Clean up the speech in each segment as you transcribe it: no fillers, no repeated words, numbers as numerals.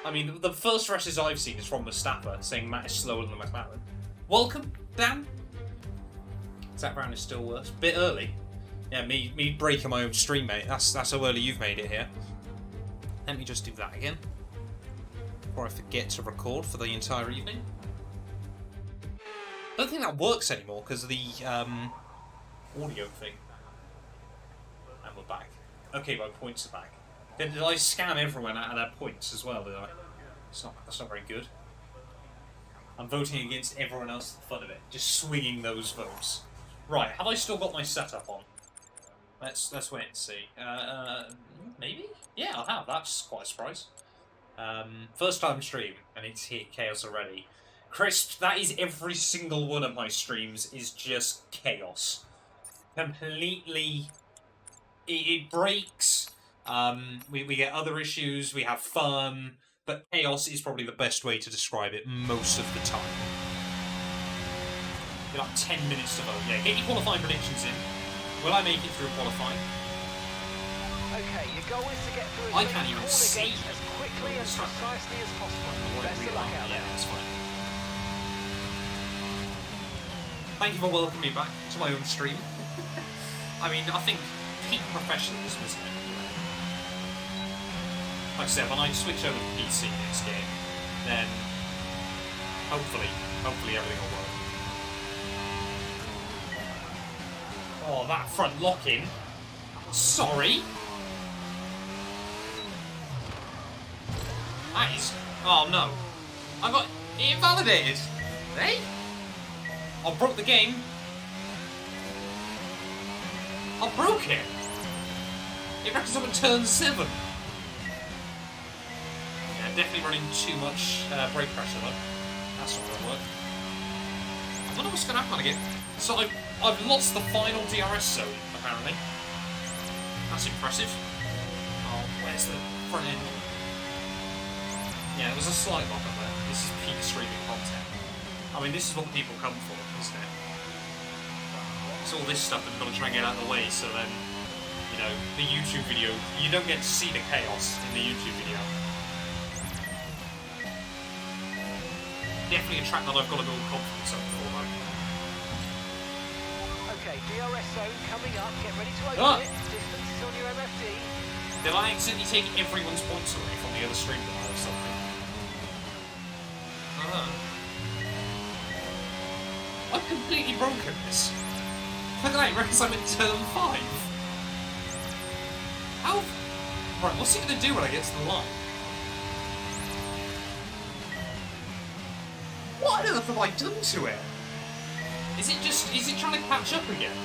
I mean, the first rushes I've seen is from Mustafa, saying Matt is slower than the McLaren. Welcome, Dan. Zach Brown is still worse. Bit early. Yeah, me breaking my own stream, mate. That's how early you've made it here. Let me just do that again. Before I forget to record for the entire evening. I don't think that works anymore because of the audio thing. And we're back. Okay, my points are back. Did I scam everyone out of their points as well, did I? That's not very good. I'm voting against everyone else for the fun of it. Just swinging those votes. Right, have I still got my setup on? Let's wait and see. Maybe? Yeah, I have. That's quite a surprise. First time stream, and it's hit chaos already. Crisp, that is every single one of my streams is just chaos. Completely... It breaks. We get other issues, we have fun, but chaos is probably the best way to describe it most of the time. You're like 10 minutes to vote. Yeah, get your qualifying predictions in. Will I make it through qualifying? Okay, your goal is to get through I can't even see as quickly and precisely as possible. Best of luck out there. Yeah, that's fine. Thank you for welcoming me back to my own stream. I mean, I think peak professionalism, isn't it? Like I said, when I switch over to PC next game, then hopefully everything will work. Oh, that front lock-in. Sorry. That is... Oh, no. I got it invalidated. Hey? I broke the game. I broke it. It reckons I'm at turn 7. Yeah, definitely running too much brake pressure, though. That's not going to work. I don't know what's going to happen again. So I've lost the final DRS zone, apparently. That's impressive. Oh, where's the front end? Yeah, there was a slight lock up there. This is peak streaming content. I mean, this is what people come for, isn't it? It's all this stuff that we've got to try and get out of the way, so then, you know, the YouTube video, you don't get to see the chaos in the YouTube video. Definitely a track that I've got to build confidence up for, though. Okay, DRS zone coming up. Get ready to open it. Distance is on your MFD. Did I accidentally take everyone's points away from the other stream or something? I've completely broken this. Look at that, it reckons I'm in turn 5. How? Right, what's he going to do when I get to the line? What on earth have I done to it? Is it trying to catch up again?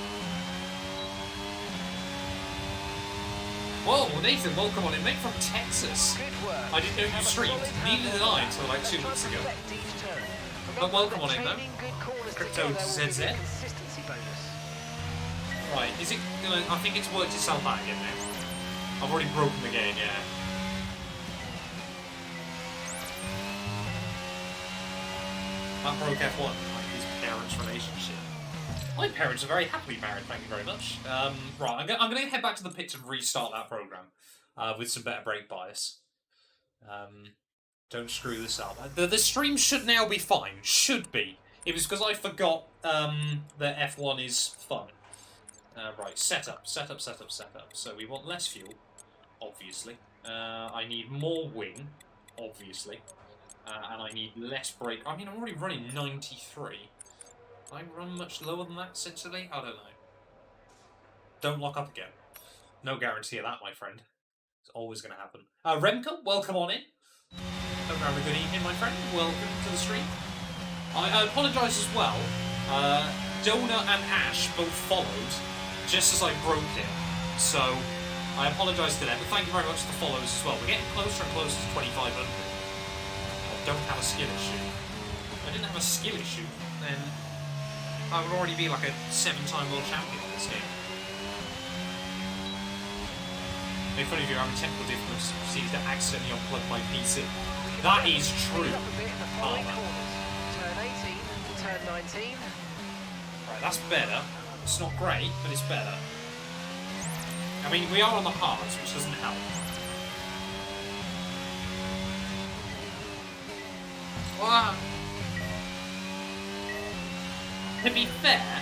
Whoa, Nathan, welcome on in, mate, from Texas. I didn't know you streamed, neither did I until like 2 weeks ago. But welcome on in, though. Crypto ZZ. Right, is it gonna... I think it's worked itself out again now. I've already broken the game, yeah. That broke F1, like his parents' relationship. My parents are very happily married, thank you very much. Right, I'm going to head back to the pits and restart that program with some better brake bias. Don't screw this up. The stream should now be fine. Should be. It was because I forgot that F1 is fun. Right, setup. So we want less fuel, obviously. I need more wing, obviously. And I need less brake. I mean, I'm already running 93. I run much lower than that, essentially? I don't know. Don't lock up again. No guarantee of that, my friend. It's always going to happen. Remco, welcome on in. Hope you're having a good evening, my friend. Welcome to the stream. I apologise as well. Donut and Ash both followed, just as I broke it. So, I apologise to them, but thank you very much for the follows as well. We're getting closer and closer to 2,500. I don't have a skill issue. If I didn't have a skill issue, then I would already be like a 7-time world champion in this game. It's funny if you're having technical difficulties to accidentally unplug my PC. That is true. Oh, Turn 18, turn 19. Right, that's better. It's not great, but it's better. I mean, we are on the hards, which doesn't help. What? To be fair,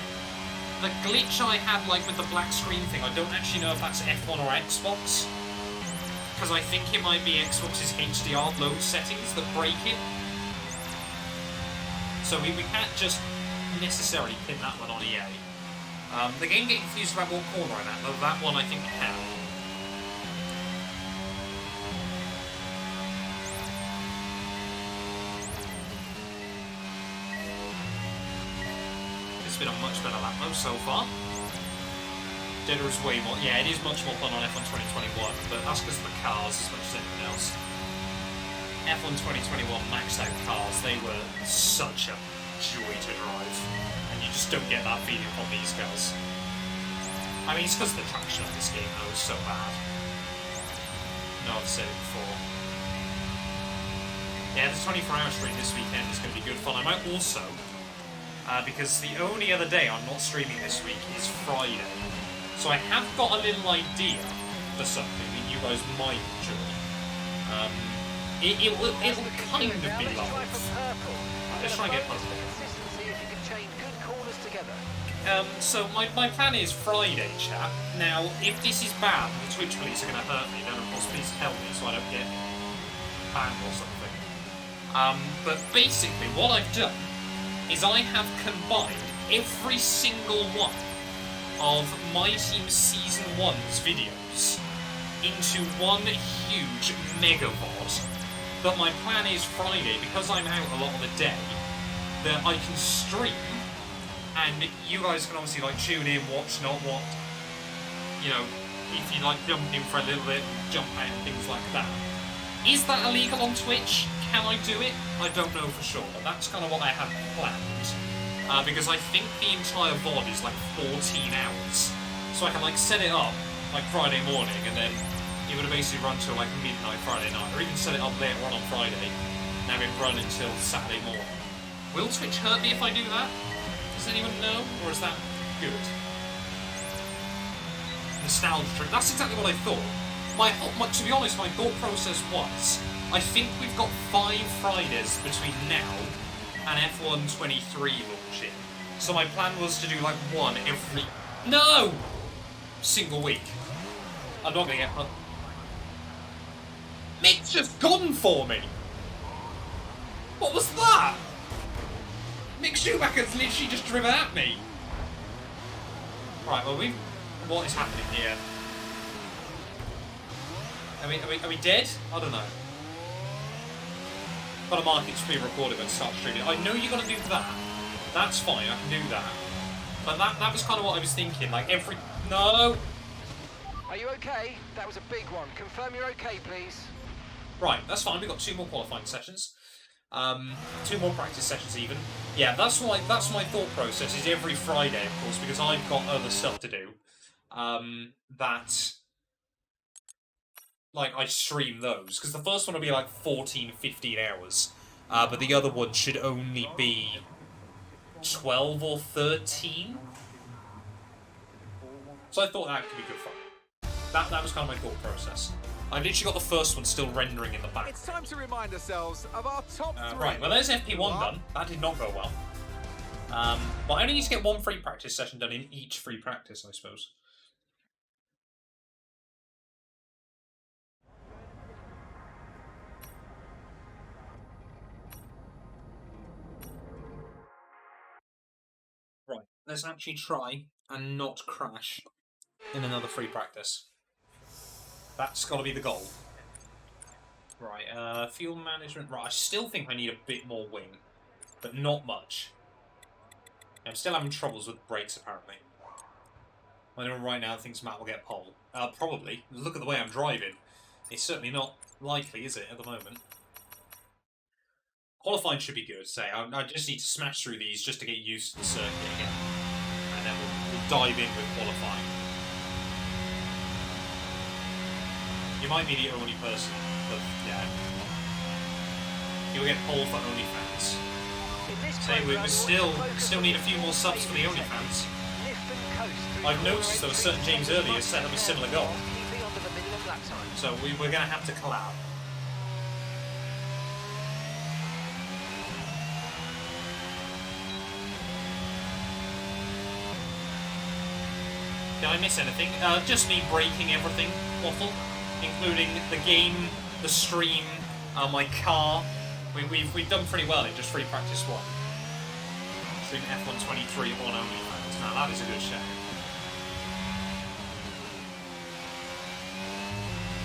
the glitch I had, like, with the black screen thing, I don't actually know if that's F1 or Xbox. Because I think it might be Xbox's HDR load settings that break it. So we can't just necessarily pin that one on EA. The game getting confused about what corner I'm at, though that one I think we can. It's been a much better lap though so far. Dinner is way more. Yeah, it is much more fun on F1 2021, but that's because of the cars as much as anything else. F1 2021 maxed out cars, they were such a joy to drive, and you just don't get that feeling from these cars. I mean, it's because the traction of this game though is so bad. No, I've said it before. Yeah, the 24-hour stream this weekend is going to be good fun. I might also, because the only other day I'm not streaming this week is Friday. So I have got a little idea for something that you guys might enjoy. It'll kind of be live. Let's try and get purple. So my plan is Friday, chat. Now, if this is bad, the Twitch police are going to hurt me, then of course please tell me so I don't get banned or something. But basically what I've done is I have combined every single one of My Team Season 1's videos into one huge mega VOD. But my plan is Friday, because I'm out a lot of the day, that I can stream, and you guys can obviously like tune in, watch, not watch. You know, if you like jump in for a little bit, jump out and things like that. Is that illegal on Twitch? Can I do it? I don't know for sure, but that's kind of what I have planned. Because I think the entire VOD is like 14 hours. So I can like set it up like Friday morning and then it would basically run till like midnight Friday night, or even set it up later on Friday and have it run until Saturday morning. Will Twitch hurt me if I do that? Does anyone know? Or is that good? Nostalgia trip. That's exactly what I thought. To be honest, my thought process was, I think we've got 5 Fridays between now and F1 23 launching. So my plan was to do like one every single week. I'm not gonna get Mick's just gone for me! What was that? Mick Schumacher's literally just driven at me. Right, well what is happening here? Are we dead? I don't know. Got to mark it's pre-recorded and start streaming. I know you're gonna do that. That's fine, I can do that. But that was kind of what I was thinking, like every... No! Are you okay? That was a big one. Confirm you're okay, please. Right, that's fine, we've got 2 more qualifying sessions. 2 more practice sessions even. Yeah, that's my thought process, is every Friday, of course, because I've got other stuff to do. Like, I stream those, because the first one will be like 14, 15 hours, but the other one should only be 12 or 13. So I thought that could be good fun. That was kind of my thought process. I've literally got the first one still rendering in the back. It's time to remind ourselves of our top 3. Right, well there's FP1 done. That did not go well. But I only need to get 1 free practice session done in each free practice, I suppose. Right, let's actually try and not crash in another free practice. That's got to be the goal. Right, fuel management. Right, I still think I need a bit more wing, but not much. I'm still having troubles with brakes, apparently. I know right now thinks Matt will get pole. Probably. Look at the way I'm driving. It's certainly not likely, is it, at the moment? Qualifying should be good, say. I just need to smash through these just to get used to the circuit again. And then we'll dive in with qualifying. You might be the only person, but yeah. You'll get pole for OnlyFans. Say, we still need a few more subs for the OnlyFans. I've noticed though, a certain James earlier set up a similar goal. So we're going to have to collab. Did I miss anything? Just me breaking everything, Waffle, including the game, the stream, my car. We've done pretty well in just free practice 1. Stream F123 on OnlyFans. Now that is a good show.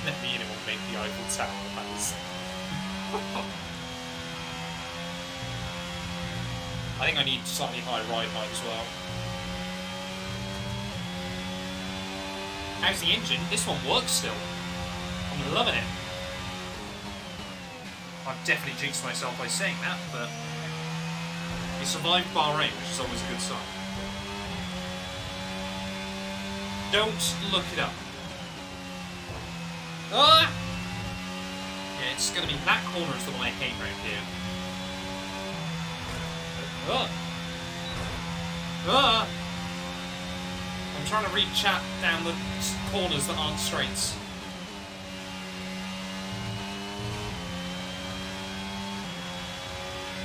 Let me anyone make the Eiffel Tower. That is. I think I need slightly higher ride height as well. How's the engine? This one works still. I'm loving it. I've definitely jinxed myself by saying that, but we survived Bahrain, which is always a good sign. Don't look it up. Ah! Yeah, it's going to be that corner is the one I hate round here. Ah! Ah! I'm trying to read chat down the corners that aren't straights.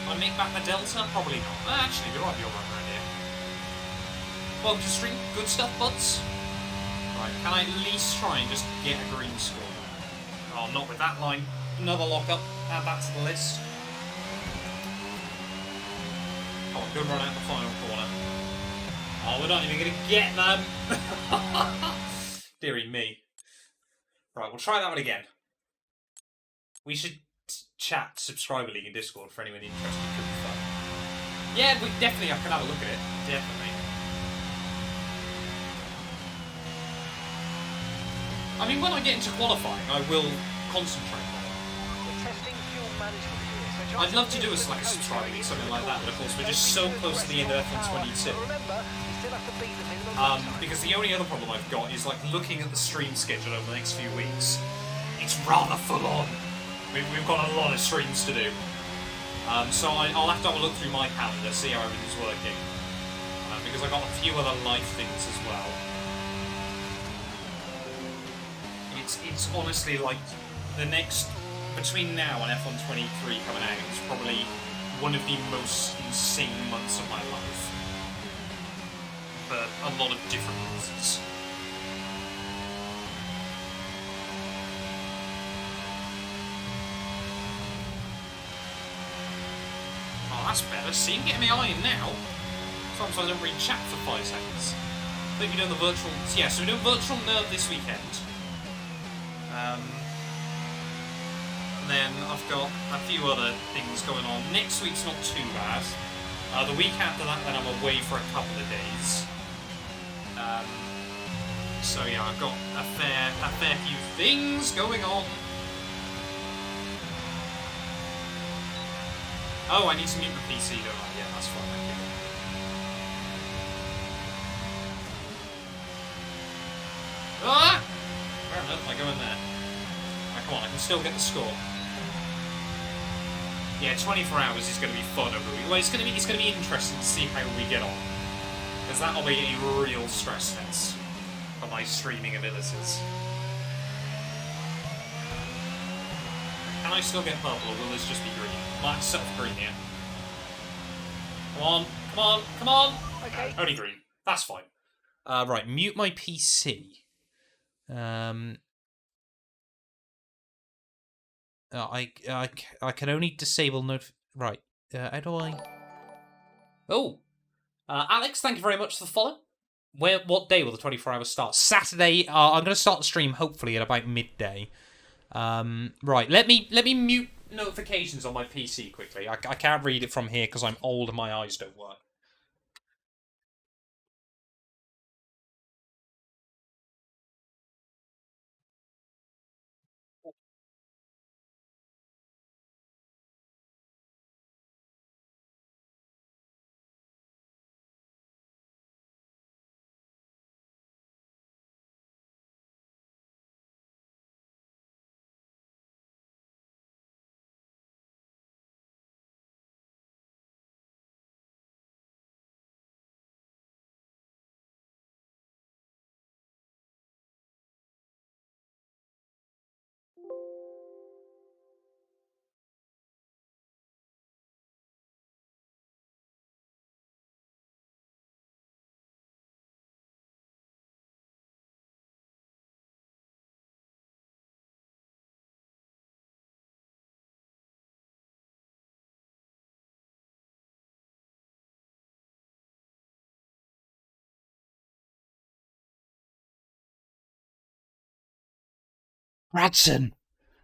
I make back the Delta? Probably not. Actually, there might be alright around here. Welcome to stream. Good stuff, buds. Right, can I at least try and just get a green score? Oh, not with that line. Another lock-up. Add that to the list. Oh, good run out the final corner. Oh, we're not even going to get them. Deary me. Right, we'll try that one again. We should chat subscriber league in Discord for anyone interested. Could be fun. Yeah, we definitely. I can have a look at it. Definitely. I mean, when I get into qualifying, I will concentrate more. We're testing fuel management here, so I'd love to do a subscriber league, something like that, but of course we're just so close to the end of F122. Because the only other problem I've got is like looking at the stream schedule over the next few weeks. It's rather full on. We've got a lot of streams to do. So I'll have to have a look through my calendar, see how everything's working. Because I've got a few other life things as well. It's honestly like the next, between now and F123 coming out, is probably one of the most insane months of my life. For a lot of different reasons. Oh, that's better. See, I'm getting my eye in now. Sometimes I don't read chat for 5 seconds. I think we're doing the virtual... Yeah, so we're doing virtual nerve this weekend. And then I've got a few other things going on. Next week's not too bad. The week after that, then I'm away for a couple of days. So yeah, I've got a fair few things going on. Oh, I need to mute the PC, don't I? Yeah, that's fine. Thank you. Ah! Where on earth am I going there? Oh, come on, I can still get the score. Yeah, 24 hours is going to be fun over the week. Well, it's going to be interesting to see how we get on, because that'll be a real stress test for my streaming abilities. Can I still get purple, or will this just be green? Might set off green here. Come on, come on, come on! Okay. Only green. That's fine. Right, mute my PC. I can only disable Right. How do I? Oh, Alex, thank you very much for the follow. What day will the 24 hours start? Saturday. I'm going to start the stream hopefully at about midday. Right. Let me mute notifications on my PC quickly. I can't read it from here because I'm old and my eyes don't work. Bradson,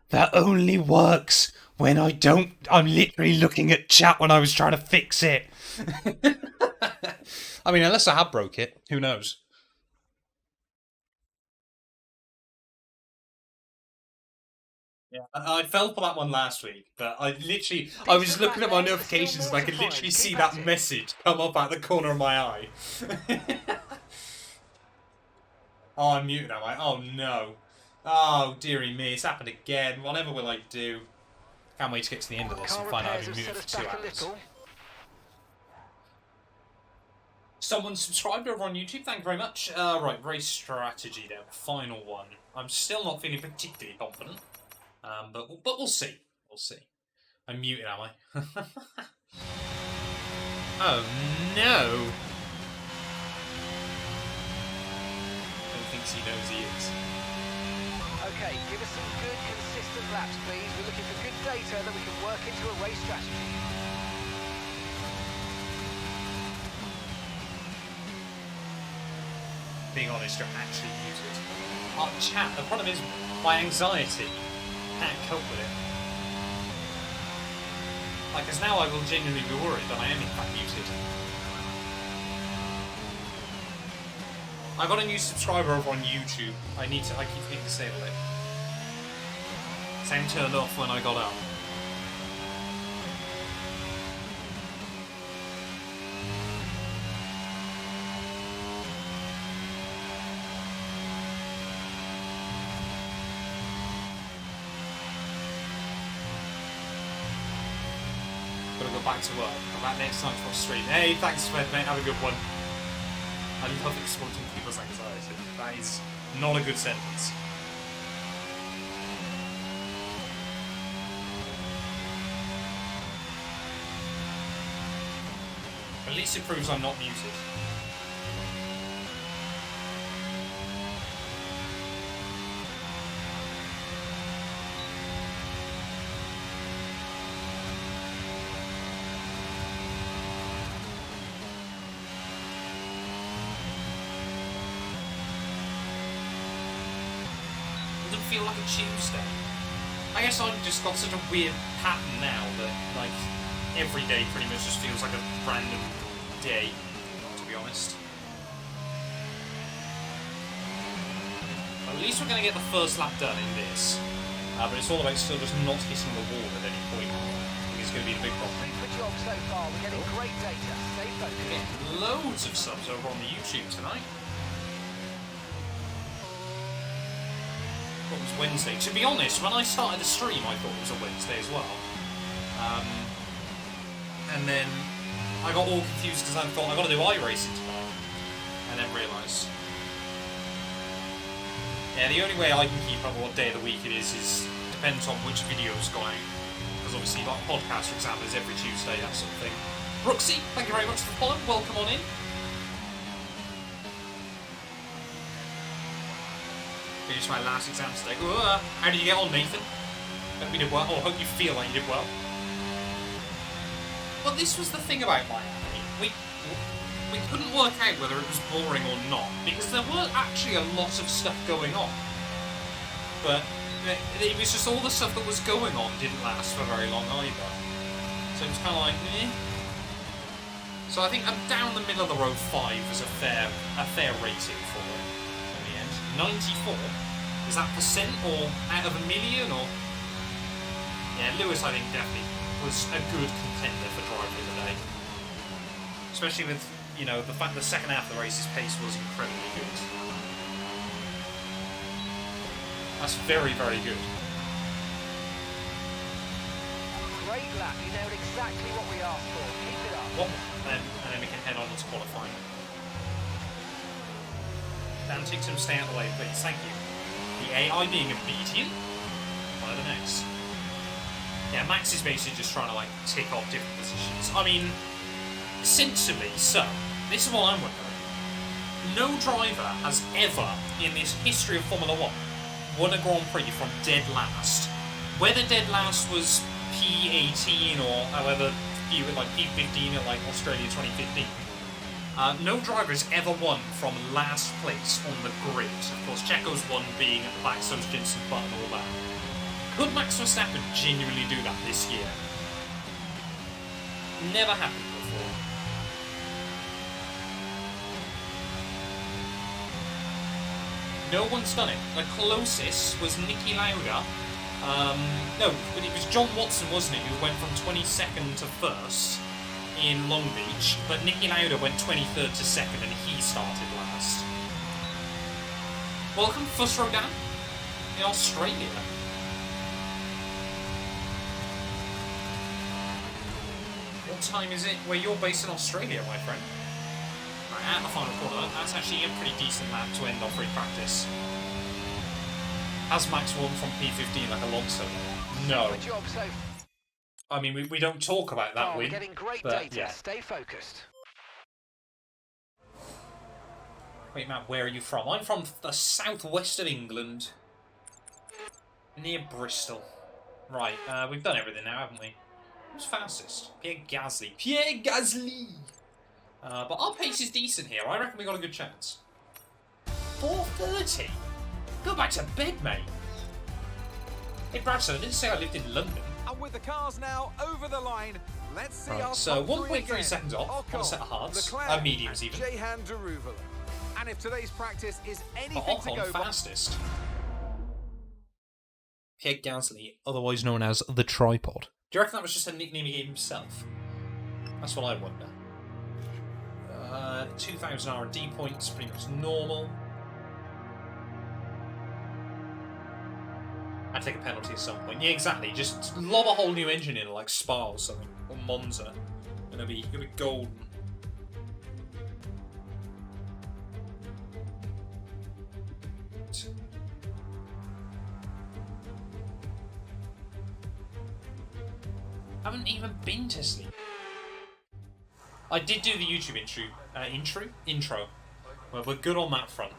that only works when I'm literally looking at chat when I was trying to fix it. I mean, unless I have broke it, who knows? Yeah, I fell for that one last week, but I was looking at my notifications and I could literally see that message come up out the corner of my eye. Oh, I'm muted, am I? Oh, no. Oh, dearie me, it's happened again. Whatever will I do? Can't wait to get to the end of this and find out I've been muted for 2 hours. Someone subscribed over on YouTube, thank you very much. Right, race strategy then, final one. I'm still not feeling particularly confident. But we'll see. We'll see. I'm muted, am I? Oh, no! Who thinks he knows he is? Okay, give us some good, consistent laps, please. We're looking for good data that we can work into a race strategy. Being honest, you're actually muted. Oh, chat, the problem is my anxiety can't cope with it. Like, because now I will genuinely be worried that I am in fact muted. I got a new subscriber over on YouTube. I keep hitting disable it. Sound turned off when I got up. Gotta go back to work. Come back next time for a stream. Hey, thanks, Fred, mate. Have a good one. I love exploiting people's anxiety. That is not a good sentence. At least it proves I'm not muted. Feel like a Tuesday. I guess I've just got such a weird pattern now that, like, every day pretty much just feels like a random day, to be honest. At least we're going to get the first lap done in this. But it's all about still just not hitting the wall at any point. I think it's going to be the big problem. Good job so far. We're getting great data. Stay focused. We're getting loads of subs over on the YouTube tonight. It was Wednesday. To be honest, when I started the stream, I thought it was a Wednesday as well. And then I got all confused because I thought I got to do iRacing tonight, and then realised. Yeah, the only way I can keep up what day of the week it is depends on which video's going. Because obviously, like podcast, for example, is every Tuesday, that sort of thing. Brooksy, thank you very much for the follow. Welcome on in. Finished my last exam today. How did you get on, Nathan? Hope you did well, or hope you feel like you did well. But this was the thing about Miami. We couldn't work out whether it was boring or not, because there were actually a lot of stuff going on. But it was just all the stuff that was going on didn't last for very long either. So it was kind of like, eh. So I think down the middle of the road 5 is a fair rating for it. 94? Is that percent or out of a million or? Yeah, Lewis I think definitely was a good contender for driver of the day. Especially with, you know, the fact the second half of the race his pace was incredibly good. That's very, very good. Great lap, you nailed exactly what we asked for. Keep it up. And then we can head on to qualifying. Dan Tixon, stay out of the way, please. Thank you. The AI being obedient? By the next. Yeah, Max is basically just trying to, like, tick off different positions. I mean, sensibly so. This is what I'm wondering. No driver has ever, in this history of Formula 1, won a Grand Prix from dead last. Whether dead last was P18 or however few, like P15 at, like, Australia 2015. No driver has ever won from last place on the grid. Of course, Checo's won being at the back, so's Jenson Button and all that. Could Max Verstappen genuinely do that this year? Never happened before. No one's done it. The closest was Niki Lauda. No, but it was John Watson, wasn't it, who went from 22nd to 1st in Long Beach, but Niki Lauda went 23rd to 2nd and he started last. Welcome, first row down in Australia. What time is it where you're based in Australia, my friend? Right, at the final corner, that's actually a pretty decent lap to end off free practice. Has Max won from P15 like Alonso? No. Good job, so I mean, we don't talk about that win. we're getting great but, data. yeah. Stay focused. Wait, Matt, where are you from? I'm from the southwest of England, near Bristol. Right, we've done everything now, haven't we? Who's fastest? Pierre Gasly. Pierre Gasly! But our pace is decent here. I reckon we got a good chance. 4:30? Go back to bed, mate. Hey, Bradson, I didn't say I lived in London. And with the cars now over the line, let's see our So top three 1.3 again. seconds off on a set of hards. Mediums even. Jehan Daruvala. And if today's practice is But anything to go Ocon by, fastest. Pierre Gasly, otherwise known as the Tripod. Do you reckon that was just a nickname he gave himself? That's what I wonder. 2,000 R&D points, pretty much normal. I'd take a penalty at some point. Yeah, exactly. Just lob a whole new engine in, like Spa or something, or Monza, and it'll be golden. I haven't even been to sleep. I did do the YouTube intro. Well, we're good on that front.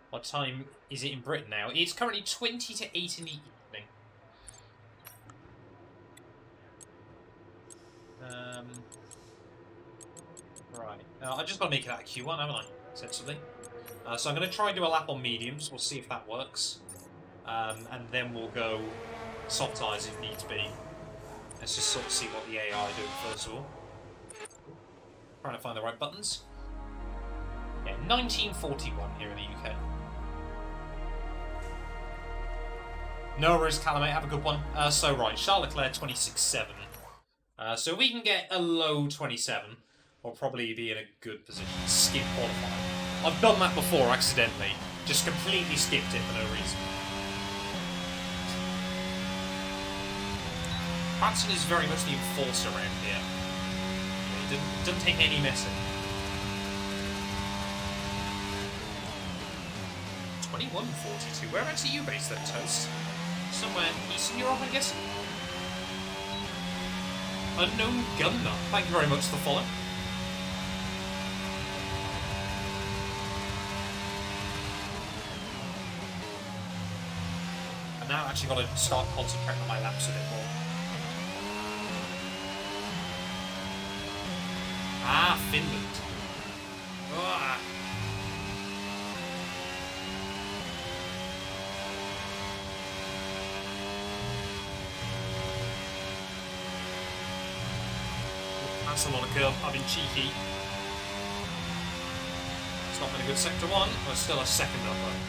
What time is it in Britain now? It's currently 20 to 8 in the evening. Right. I just got to make it out of Q1, haven't I? Sensibly. So I'm going to try and do a lap on mediums. We'll see if that works. And then we'll go soft tyres if needs be. Let's just sort of see what the AI do first of all. Trying to find the right buttons. Yeah, 1941 here in the UK. No worries, Calamate, have a good one. So right, Charles Leclerc 26.7. So we can get a low 27, we'll probably be in a good position. Skip qualifying. I've done that before accidentally. Just completely skipped it for no reason. Hudson is very much the enforcer around here. He doesn't take any messing. 21.42. Whereabouts are you based then, Toast? Somewhere in Eastern Europe, I'm guessing? Unknown Gunner. Thank you very much for the follow. I've now actually got to start concentrating on my laps a bit more. Ah, Finland. Ugh. That's a lot of curve. I've been cheeky. It's not been a good sector one. We're still a second up though.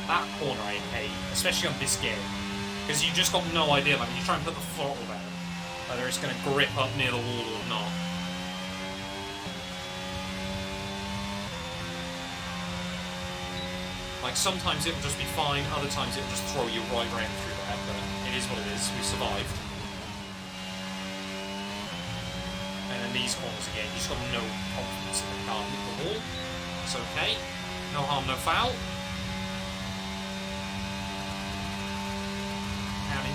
That corner I hate, especially on this game. Because you just got no idea, like when you try and put the throttle down, whether it's going to grip up near the wall or not. Like sometimes it'll just be fine, other times it'll just throw you right round through there, but it is what it is, we survived. And then these corners again, you just got no confidence in the car hit the wall. It's okay, no harm, no foul.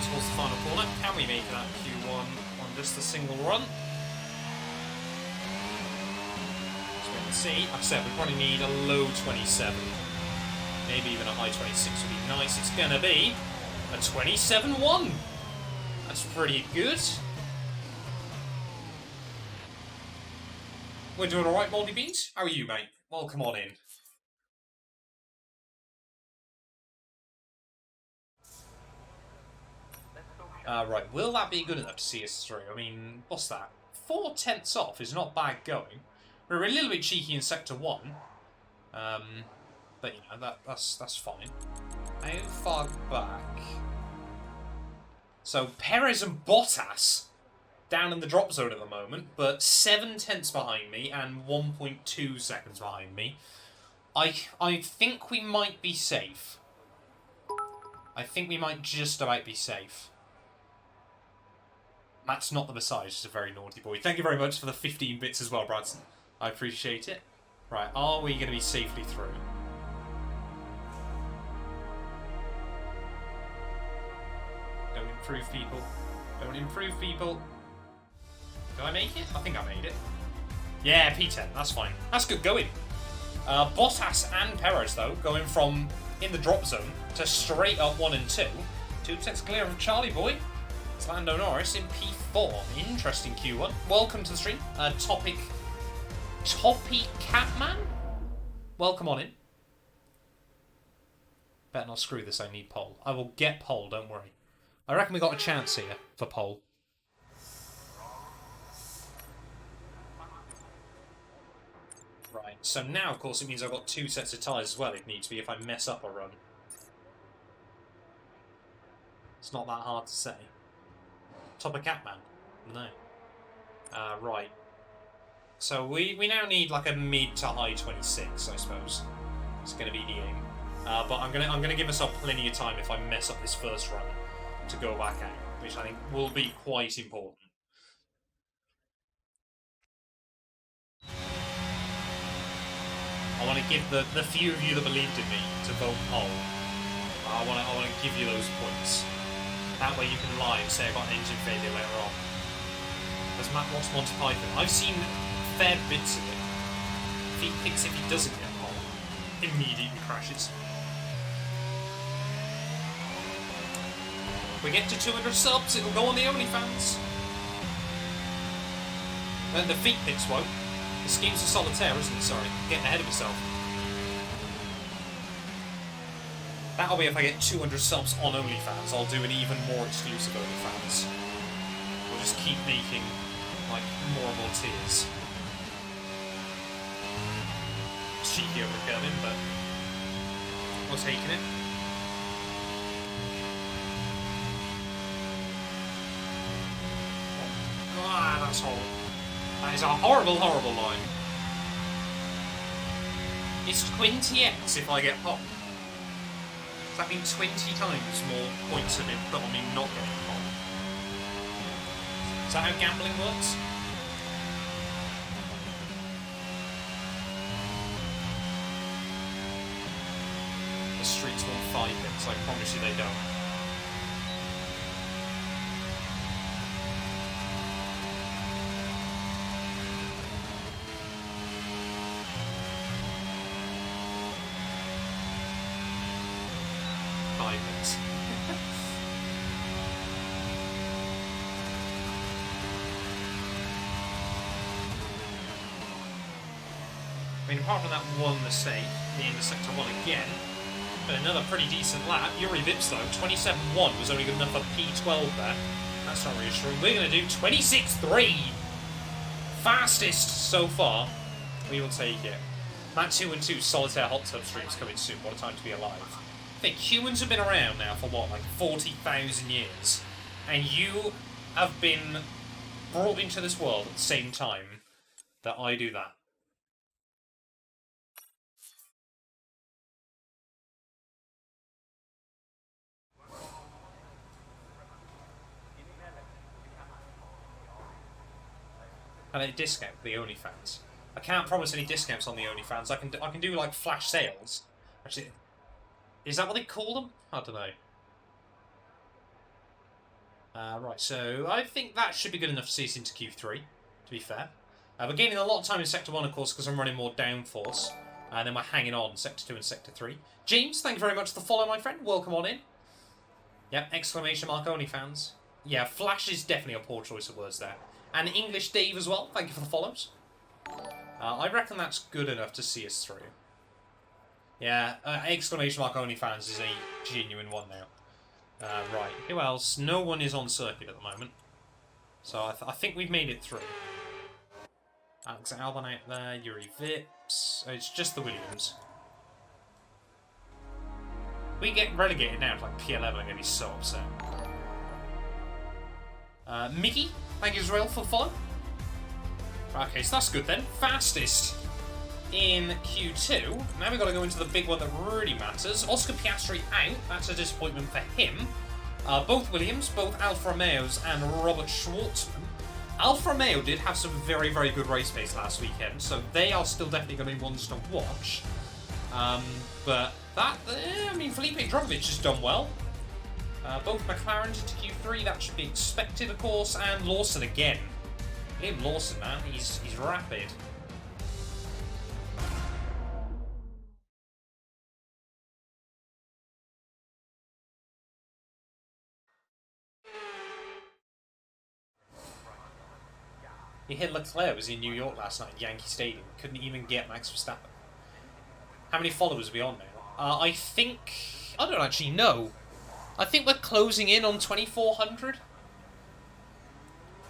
Towards the final corner. Can we make that Q1 on just a single run? Let's wait and see. Like I said, we probably need a low 27. Maybe even a high 26 would be nice. It's going to be A 27-1. That's pretty good. We're doing alright, Moldy Beans. How are you, mate? Welcome on in. Right, will that be good enough to see us through? I mean, what's that? 4/10 off is not bad going. We're a little bit cheeky in Sector 1. But, you know, that's fine. How far back? So, Perez and Bottas down in the drop zone at the moment, but 7/10 behind me and 1.2 seconds behind me. I think we might be safe. I think we might just about be safe. Matt's not the Messiah, just a very naughty boy. Thank you very much for the 15 bits as well, Bradson. I appreciate it. Right, are we going to be safely through? Don't improve people. Don't improve people. Did I make it? I think I made it. Yeah, P10. That's fine. That's good going. Bottas and Perez, though, going from in the drop zone to straight up 1 and 2. 2/10 clear of Charlie Boy. It's Lando Norris in P4. Interesting Q1. Welcome to the stream. Toppy Catman? Welcome on in. Better not screw this, I need pole. I will get pole, don't worry. I reckon we got a chance here for pole. Right, so now, of course, it means I've got 2 sets of tyres as well, if needs be, if I mess up a run. It's not that hard to say. Top of Catman? No. Right. So we now need like a mid to high 26, I suppose. It's going to be the aim. But I'm gonna give myself plenty of time if I mess up this first run to go back out, which I think will be quite important. I want to give the few of you that believed in me to vote pole. I want to give you those points. That way you can lie and say I got an engine failure later on. As Matt watched Monty Python, I've seen fair bits of it. If he picks, if he doesn't get pole, immediately crashes. If we get to 200 subs, it'll go on the OnlyFans. Then the feet picks won't. The scheme's a solitaire, isn't it? Sorry, getting ahead of myself. That'll be if I get 200 subs on OnlyFans. I'll do an even more exclusive OnlyFans. We'll just keep making, like, more and more tiers. It's cheeky overcoming, but we're taking it. Ah, that's horrible. That is a horrible, horrible line. It's 20x if I get popped. Does that mean 20 times more points of it put on me not getting popped? Is that how gambling works? The streets want 5 hits, I promise you they don't. I mean, apart from that one mistake, the end of Sector 1 again, but another pretty decent lap. Yuri Vips, though, 27.1 was only good enough for P12 there. That's not reassuring. We're going to do 26.3! Fastest so far. We will take it. Matt 2 and 2 solitaire hot tub streams coming soon. What a time to be alive. I think humans have been around now for what, like 40,000 years? And you have been brought into this world at the same time that I do that. And a discount for the OnlyFans. I can't promise any discounts on the OnlyFans. I can do like flash sales. Actually, is that what they call them? I don't know. Right, so I think that should be good enough to see us into Q3, to be fair. We're gaining a lot of time in Sector 1, of course, because I'm running more downforce. And then we're hanging on Sector 2 and Sector 3. James, thank you very much for the follow, my friend. Welcome on in. Yep, exclamation mark only fans. Yeah, Flash is definitely a poor choice of words there. And English Dave as well, thank you for the follows. I reckon that's good enough to see us through. Yeah, exclamation mark only fans is a genuine one now. Right, who else? No one is on circuit at the moment. So I think we've made it through. Alex Albon out there, Yuri Vips. It's just the Williams. We get relegated now to like P11, I'm going to be so upset. Mickey, thank you Israel for the follow. Okay, so that's good then. Fastest in Q2. Now we've got to go into the big one that really matters. Oscar Piastri out. That's a disappointment for him. Both Williams, both Alfa Romeos and Robert Schwartzman. Alfa Romeo did have some very, very good race pace last weekend, so they are still definitely going to be ones to watch. But that, I mean, Felipe Drugovich has done well. Both McLaren to Q3, that should be expected, of course, and Lawson again. Liam Lawson, man, he's rapid. He hit Leclerc, was in New York last night at Yankee Stadium. Couldn't even get Max Verstappen. How many followers are we on now? I don't actually know. I think we're closing in on 2,400. If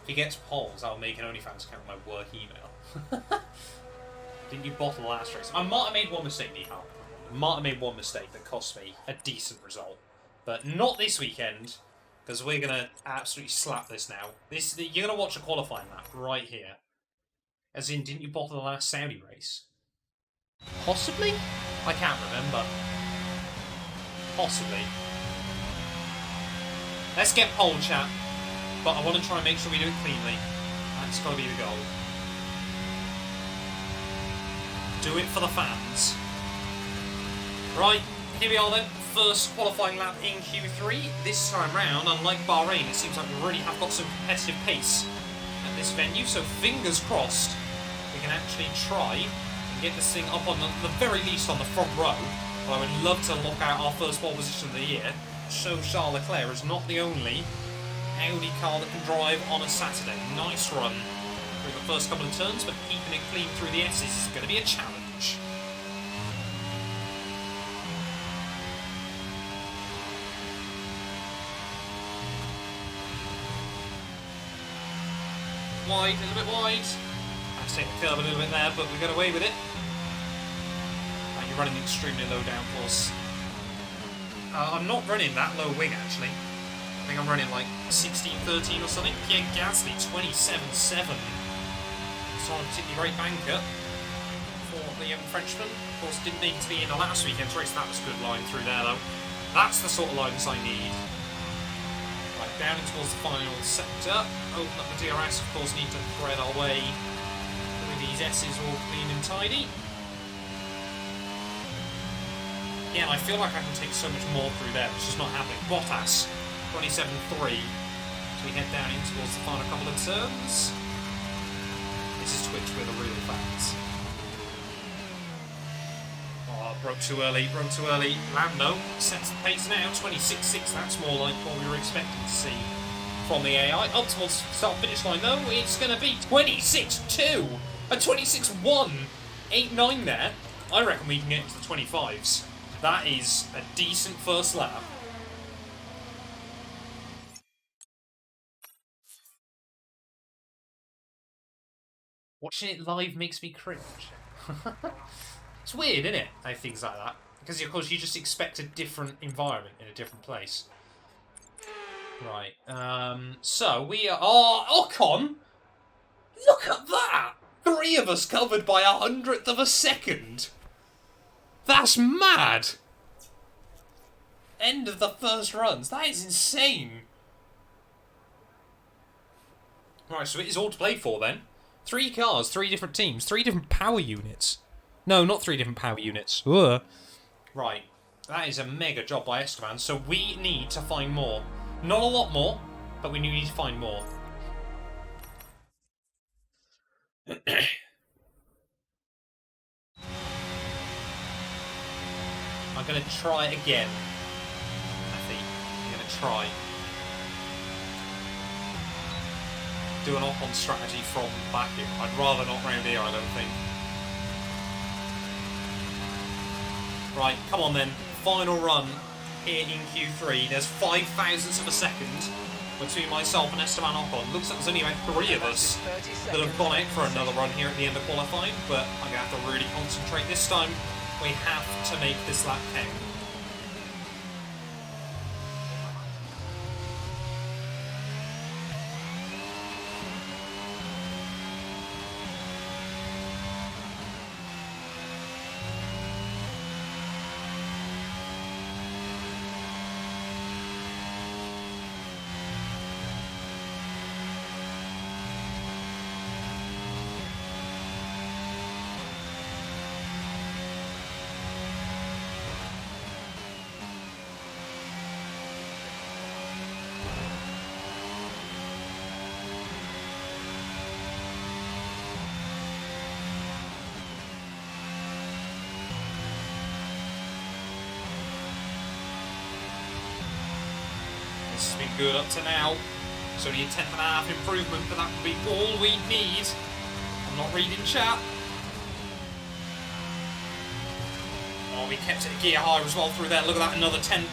he gets polls, I'll make an OnlyFans account with my work email. Didn't you bottle last race? I might have made one mistake, Nihal. I might have made one mistake that cost me a decent result. But not this weekend, because we're going to absolutely slap this now. You're going to watch a qualifying lap right here. As in, didn't you bottle the last Saudi race? Possibly? I can't remember. Possibly. Let's get pole chat. But I want to try and make sure we do it cleanly. That's got to be the goal. Do it for the fans. Right, here we are then. First qualifying lap in Q3. This time round, unlike Bahrain, it seems like we really have got some competitive pace at this venue. So fingers crossed, we can actually try and get this thing up on the very least on the front row. But I would love to lock out our first pole position of the year. Show Charles Leclerc is not the only Audi car that can drive on a Saturday. Nice run through the first couple of turns, but keeping it clean through the S's is going to be a challenge. Wide, a little bit wide. Had to take the curve a little bit there, but we got away with it. You're running extremely low downforce. I'm not running that low wing actually. I think I'm running like 16-13 or something. Pierre Gasly 27.7. It's on a particularly great banker for the young Frenchman. Of course, didn't need to be in the last weekend's race. That was a good line through there though. That's the sort of lines I need. Right, down towards the final sector. Open up the DRS, of course, need to thread our way through these S's all clean and tidy. Yeah, and I feel like I can take so much more through there. It's just not happening. Bottas, 27.3. So we head down in towards the final couple of turns. This is Twitch with the real fans. Oh, broke too early, broke too early. Lando sets the pace now, 26.6. That's more like what we were expecting to see from the AI. Up towards the start-finish line, though, it's going to be 26.2. A 26.1. 8.9 there. I reckon we can get into the 25s. That is a decent first lap. Watching it live makes me cringe. It's weird, isn't it? How things like that. Because, of course, you just expect a different environment in a different place. Right. So, we are... Oh, Ocon! Look at that! 3 of us covered by 100th of a second! That's mad! End of the first runs. That is insane. Right, so it is all to play for then. 3 cars, 3 different teams, 3 different power units. No, not 3 different power units. Ugh. Right, that is a mega job by Esteban. So we need to find more. Not a lot more, but we need to find more. I'm going to try it again. I'm going to try. Do an Ocon strategy from back here. I'd rather not round here, I don't think. Right, come on then. Final run here in Q3. There's 5 thousandths of a second between myself and Esteban Ocon. Looks like there's only about 3 of us that have gone out for another run here at the end of qualifying, but I'm going to have to really concentrate this time. We have to make this lap count. This has been good up to now. It's only a 10.5 improvement, but that would be all we need. I'm not reading chat. Oh, we kept it a gear higher as well through there. Look at that, another 10.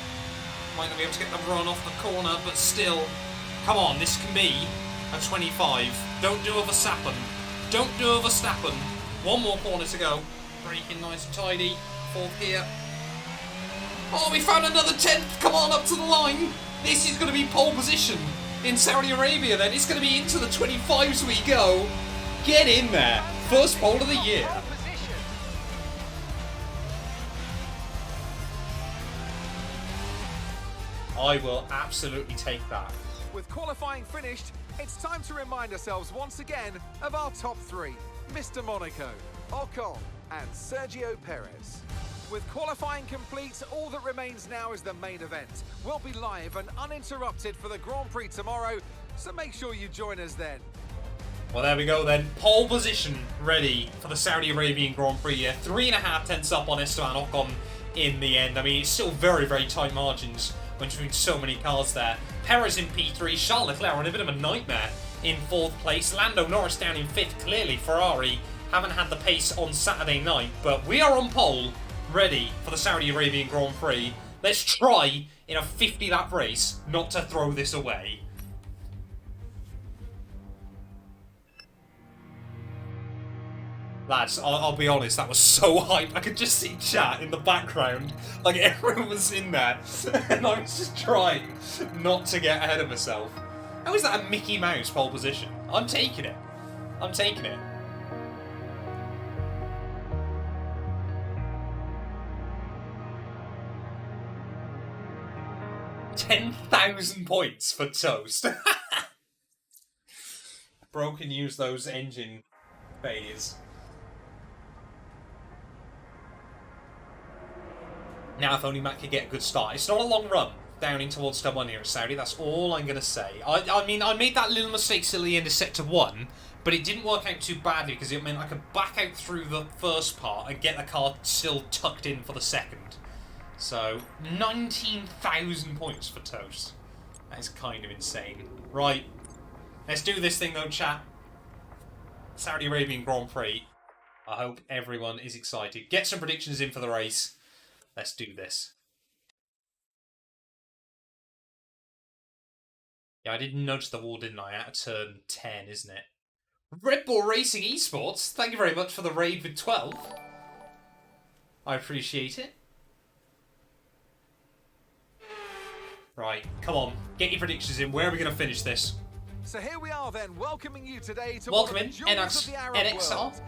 Might not be able to get the run off the corner, but still. Come on, this can be a 25. Don't do a Verstappen. Don't do a Verstappen. One more corner to go. Braking nice and tidy. 4th gear. Oh, we found another 10th. Come on, up to the line. This is going to be pole position in Saudi Arabia then. It's going to be into the 25s we go. Get in there. First pole of the year. I will absolutely take that. With qualifying finished, it's time to remind ourselves once again of our top 3. Mr. Monaco, Ocon and Sergio Perez. With qualifying complete, all that remains now is the main event. We'll be live and uninterrupted for the Grand Prix tomorrow, so make sure you join us then. Well, there we go then. Pole position ready for the Saudi Arabian Grand Prix. 3.5 tenths up on Esteban Ocon in the end. I mean, it's still very, very tight margins when between so many cars there. Perez in P3, Charles Leclerc in a bit of a nightmare in 4th place. Lando Norris down in 5th. Clearly, Ferrari haven't had the pace on Saturday night, but we are on pole, ready for the Saudi Arabian Grand Prix. Let's try, in a 50-lap race, not to throw this away. Lads, I'll be honest, that was so hype. I could just see chat in the background. Like, everyone was in there. And I was just trying not to get ahead of myself. How is that a Mickey Mouse pole position? I'm taking it. I'm taking it. 10,000 points for Toast. Broken use those engine failures. Now if only Matt could get a good start. It's not a long run down in towards turn 1 here at Saudi. That's all I'm going to say. I mean, I made that little mistake still at the end of sector 1, but it didn't work out too badly because it meant I could back out through the first part and get the car still tucked in for the second. So, 19,000 points for Toast. That is kind of insane. Right. Let's do this thing though, chat. Saudi Arabian Grand Prix. I hope everyone is excited. Get some predictions in for the race. Let's do this. Yeah, I did nudge the wall, didn't I? Out of turn 10, isn't it? Red Bull Racing Esports, thank you very much for the raid with 12. I appreciate it. Right, come on. Get your predictions in. Where are we going to finish this? So here we are then, welcoming you today to welcome one in of the jewels of the Arab NXR world.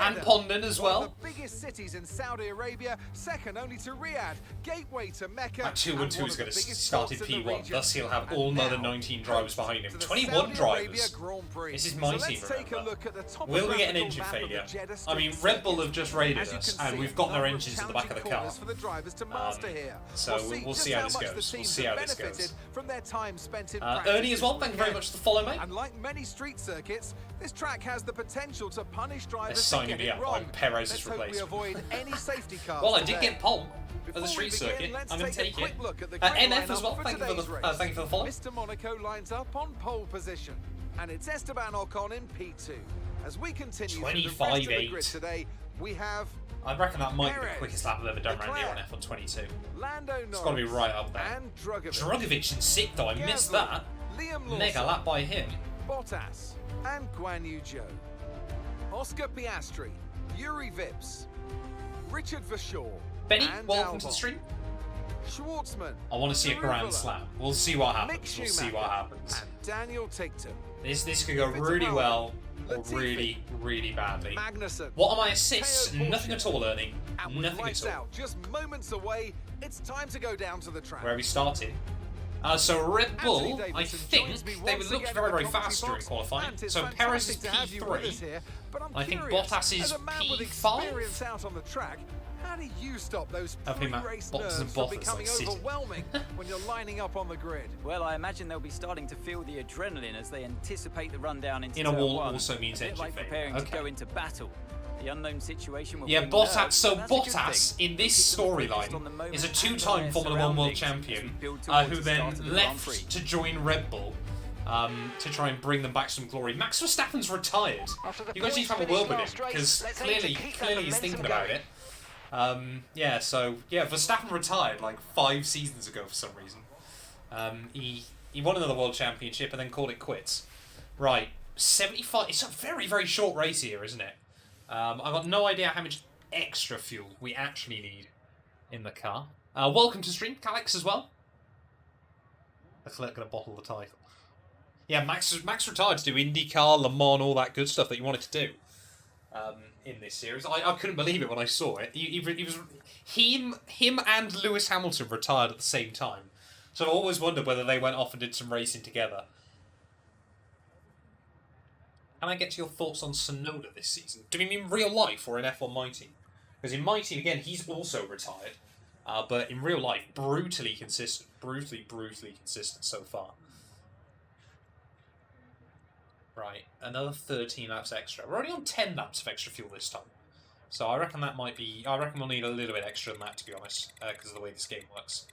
and Jeddah, Pondon as well. One of the biggest cities in Saudi Arabia, second only to Riyadh, gateway to Mecca. That 212 is going to start in P1, region. thus he'll have And all now, another 19 drivers behind him. 21 Saudi drivers. Grand Prix. This is my so team, let's take a remember. look at the Will we get an topographical engine map of the failure? Jeddah I mean, Street Red Bull circuit. have just raided As you us, can and see, we've got a their number of engines in the back of the car. challenging corners for the drivers to master here. So we'll see how this just goes. much the We'll teams see how have this goes. benefited from their time spent in Ernie as well, thank you very much for the follow, mate. And like many street circuits, this track has the potential to punish drivers They're for signing getting me it up. wrong. I'm Perez's Let's hope we replacement. avoid any safety cars Well, I did today. get pole. of the street circuit. Let's I'm going to take a quick it. look at the NF as well. Thank you for the follow. Mr. Monaco lines up on pole position, and it's Esteban Ocon in P2. As we continue through the rest of the grid today, we have I reckon that might be the Perez, quickest lap I've ever done around here on Leclerc, F1 22. Lando Norris, It's got to be right up there. and Drugovich. Drugovich in 6th though, I missed that. Liam Lawson, Mega lap by him. Bottas, and Guan Yu Zhou. Oscar Piastri, Yuri Vips, Richard Verschoor, Benny, and welcome to the Albon. stream. Schwartzman, I want to see a grand Cerullo, slam. We'll see what Mick happens. We'll see Schumacher, what happens. and Daniel Tickton. This could go really well or really, really badly. Magnussen. What are my assists? Teo Nothing at all, Ernie. And with Nothing lights at all. out, just moments away, it's time to go down to the track. Where are we starting? So Red Bull, Anthony I Davidson think joins me they once looked again very, in the very fast commentary during box. qualifying. And it's So Perez is fantastic to have you with us P3. here, but I'm I think curious, Bottas is as a man with P5. experience out on the track, how do you stop those I think pre-race Bottas nerves and from Bottas, becoming like, sitting. overwhelming when you're lining up on the grid? Well, I imagine they'll be starting to feel the adrenaline as they anticipate the rundown into In a turn wall one. also means a bit engine like failure. preparing Okay. to go into battle. The unknown situation will Yeah, bring Bottas. nerves, So but that's a good Bottas thing. in this Keep them focused on the storyline moment is a and two-time their Formula 1 world surroundings as we champion build towards who the then start of the Grand left Prix. to join Red Bull to try and bring them back some glory. Max Verstappen's retired. After the You guys need to have a points word with finished him last because race, let's aim to clearly keep that he's thinking momentum about going. it. Yeah, so yeah, Verstappen retired like 5 seasons ago for some reason. He won another world championship and then called it quits. Right, 75. It's a very, very short race here, isn't it? I've got no idea how much extra fuel we actually need in the car. Welcome to stream, Calix as well. Leclerc gonna bottle the title. Yeah, Max retired to do IndyCar, Le Mans, all that good stuff that you wanted to do in this series. I couldn't believe it when I saw it. Him and Lewis Hamilton retired at the same time. So I've always wondered whether they went off and did some racing together. Can I get to your thoughts on Sonoda this season? Do we mean real life or in F1 My Team? Because in My Team, again, he's also retired. But in real life, brutally consistent. Brutally consistent so far. Right, another 13 laps extra. We're only on 10 laps of extra fuel this time. So I reckon that might be... I reckon we'll need a little bit extra than that, to be honest, because of the way this game works.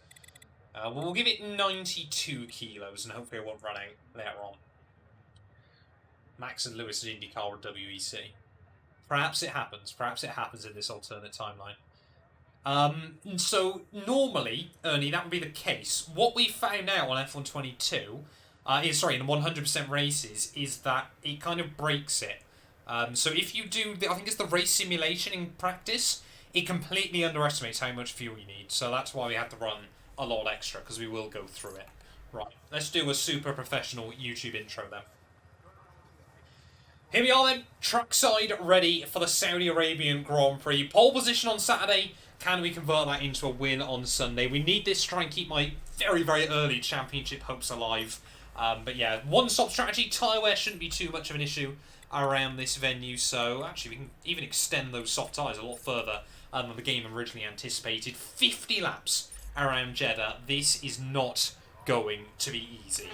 We'll give it 92 kilos, and hopefully it won't run out later on. Max and Lewis at IndyCar or WEC. Perhaps it happens. Perhaps it happens in this alternate timeline. So, normally, Ernie, that would be the case. What we found out on F1 22... in 100% races, is that it kind of breaks it. So if you do, I think it's the race simulation in practice, it completely underestimates how much fuel you need. So that's why we have to run a lot extra, because we will go through it. Right, let's do a super professional YouTube intro then. Here we are then, trackside ready for the Saudi Arabian Grand Prix. Pole position on Saturday. Can we convert that into a win on Sunday? We need this to try and keep my very, very early championship hopes alive. But yeah, one-stop strategy, tyre wear shouldn't be too much of an issue around this venue, so actually we can even extend those soft tyres a lot further than the game originally anticipated. 50 laps around Jeddah. This is not going to be easy.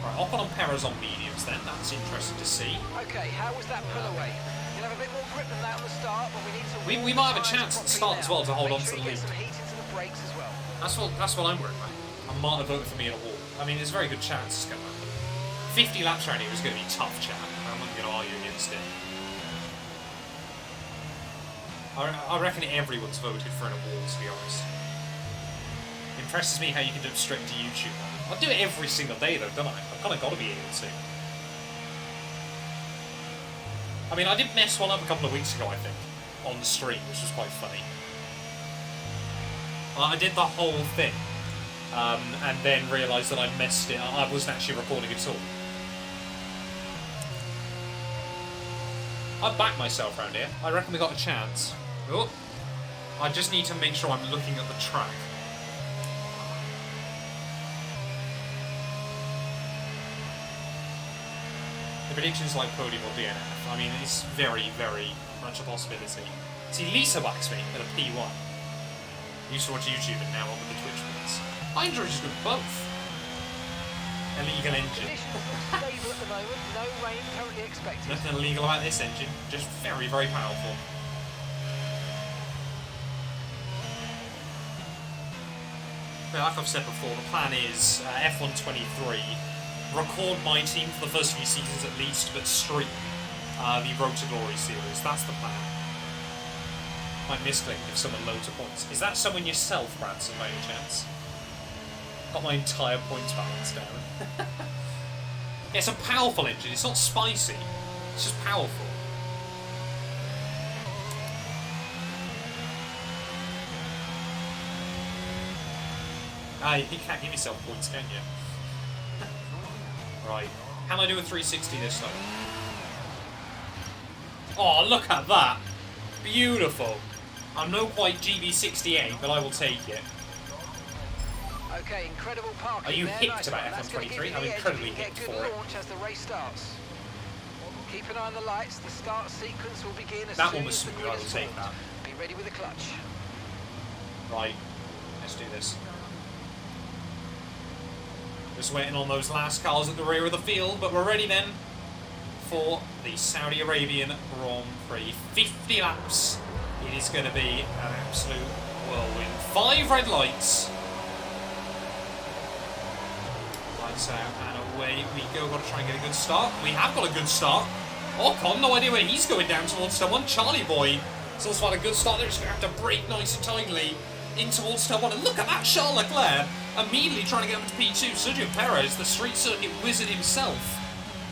Right, Ocon and Perez on mediums then, that's interesting to see. Okay, how was that pull away? You'll have a bit more grip than that on the start, but we need to... We might have a chance at the start as well to hold on to the lead. Make sure you get some heat into the brakes as well. That's what I'm worried about. I might have voted for me in a wall. I mean, there's a very good chance it's going to happen. 50 laps around here is going to be tough, chat. I'm not going to argue against it. I reckon everyone's voted for in a wall, to be honest. Impresses me how you can do it straight to YouTube. I do it every single day, though, don't I? I've kind of got to be able to. I mean, I did mess one up a couple of weeks ago, I think, on the stream, which was quite funny. I did the whole thing, and then realised that I'd messed it. I wasn't actually recording at all. I backed myself around here. I reckon we got a chance. Oh, I just need to make sure I'm looking at the track. The predictions like podium or DNF. I mean, it's very, very much a possibility. See, Lisa backs me at a P1. Used to watch YouTube and now on with the Twitch ones. I enjoy just doing both. Illegal engine. Conditions look stable at the moment. No rain currently expected. Nothing illegal about this engine. Just very, very powerful. like I've said before, the plan is F123, record my team for the first few seasons at least, but stream the Road to Glory series. That's the plan. Might misclick if someone loads of points. Is that someone yourself, Branson, by any chance? Got my entire points balance down. It's a powerful engine, it's not spicy, it's just powerful. You can't give yourself points, can you? Right. Can I do a 360 this time? Oh, look at that! Beautiful! I'm not quite GB68, but I will take it. Okay, incredible parking. Are you there. hipped Nice about one. That's gonna give F123? you I'm the edge incredibly if you hipped get for good it. launch as the race starts. Keep an eye on the lights. The start sequence will begin as That soon one was as the smooth, grid I will is take formed. that. Be ready with the clutch. Right, let's do this. Just waiting on those last cars at the rear of the field, but we're ready then for the Saudi Arabian Grand Prix. 50 laps. It is going to be an absolute whirlwind. 5 red lights. Lights out and away we go. Got to try and get a good start. We have got a good start. Ocon, no idea where he's going down towards someone. Charlie boy has also had a good start there. He's going to have to brake nice and tidily in towards turn 1. And look at that, Charles Leclerc immediately trying to get up to P2. Sergio Perez, the street circuit wizard himself,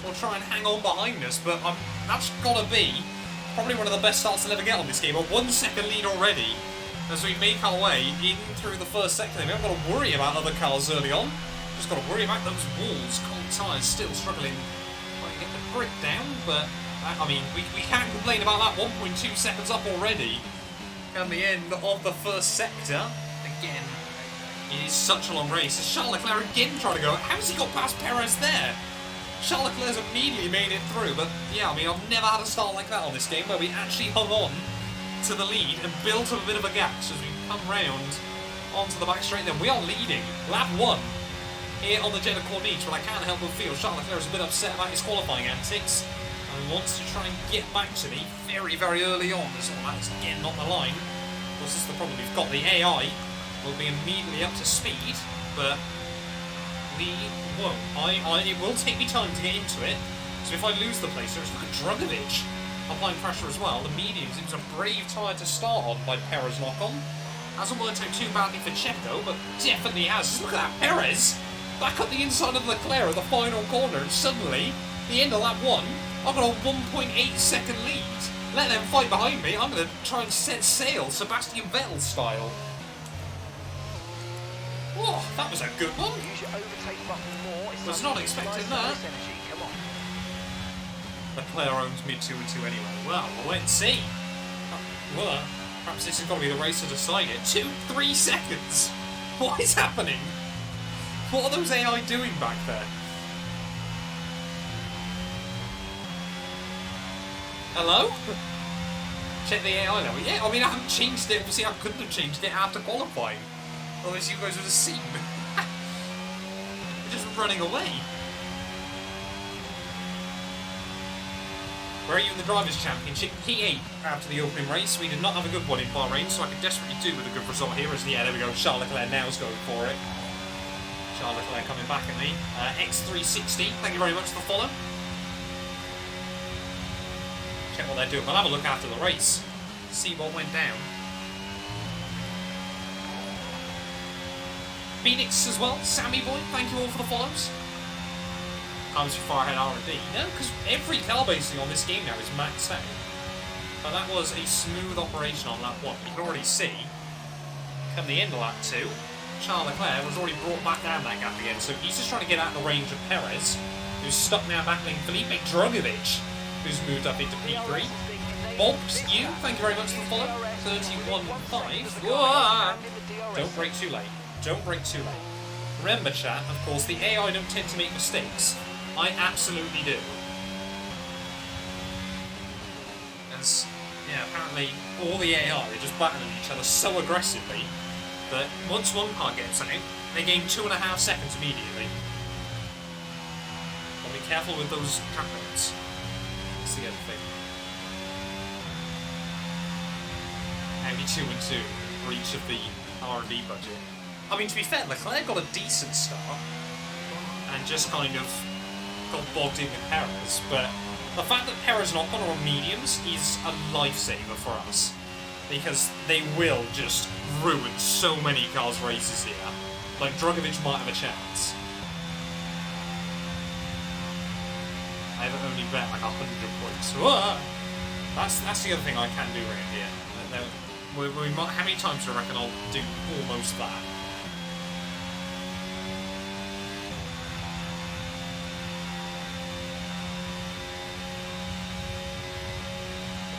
will try and hang on behind us. But that's got to be probably one of the best starts I'll ever get on this game. A 1 second lead already as we make our way in through the first sector. We haven't got to worry about other cars early on. Just got to worry about those walls. Cold tyres still struggling to get the grip down. But, I mean, we can't complain about that. 1.2 seconds up already. And the end of the first sector. Again, it is such a long race. As Charles Leclerc again trying to go. How has he got past Perez there? Charles Leclerc's immediately made it through. But yeah, I mean, I've never had a start like that on this game where we actually hung on to the lead and built up a bit of a gap as we come round onto the back straight. Then we are leading lap 1 here on the Jeddah Corniche. But I can't help but feel Charles Leclerc is a bit upset about his qualifying antics. And wants to try and get back to me very, very early on. As all that's again not the line. Of course, this is the problem. We've got the AI. Will be immediately up to speed, but we won't. It will take me time to get into it. So if I lose the place, there's like Drugovic applying pressure as well. The mediums, it was a brave tyre to start on by Perez knock-on. Hasn't worked out too badly for Checo, but definitely has. Look at that, Perez back up the inside of Leclerc at the final corner, and suddenly, the end of lap 1, I've got a 1.8 second lead. Let them fight behind me. I'm going to try and set sail, Sebastian Vettel style. Whoa, that was a good one. Use your overtake button more. It's Was time not to expecting utilise that. this energy. Come on. Leclerc owns mid 2 and 2 anyway. Well, we'll wait and see. Well, perhaps this has got to be the race to decide it. 2-3 seconds. What is happening? What are those AI doing back there? Hello? Check the AI level. Yeah, I mean, I haven't changed it. Obviously, I couldn't have changed it after qualifying. Otherwise, you guys would have seen. We're just running away. Where are you in the Drivers' Championship? P8 after the opening race. We did not have a good one in Bahrain, so I could desperately do with a good result here. As yeah, there we go. Charles Leclerc now is going for it. Charles Leclerc coming back at me. X360, thank you very much for the follow. Check what they're doing. We'll have a look after the race. See what went down. Phoenix as well. Sammy boy, thank you all for the follows. Comes for far ahead R&D. No, because every car basically on this game now is maxed out. But that was a smooth operation on lap 1. You can already see, come the end of lap 2, Charles Leclerc was already brought back down that gap again. So he's just trying to get out of the range of Perez, who's stuck now battling Felipe Drugovic, who's moved up into P3. Bobs, you, thank you very much for the follow. 31.5. Don't break too late. Don't break too late. Remember, chat, of course, the AI don't tend to make mistakes. I absolutely do. As, yeah, apparently all the AI are just battling each other so aggressively that once one car gets out, they gain 2.5 seconds immediately. But be careful with those cameras. That's the other thing. Audi 2 and 2, breach of the R&D budget. I mean, to be fair, Leclerc got a decent start and just kind of got bogged in with Perez, but the fact that Perez not gone on mediums is a lifesaver for us, because they will just ruin so many cars' races here. Like, Drugovich might have a chance. I've only bet like 100 points. Whoa! That's the other thing I can do around here. How many times do I reckon I'll do almost that?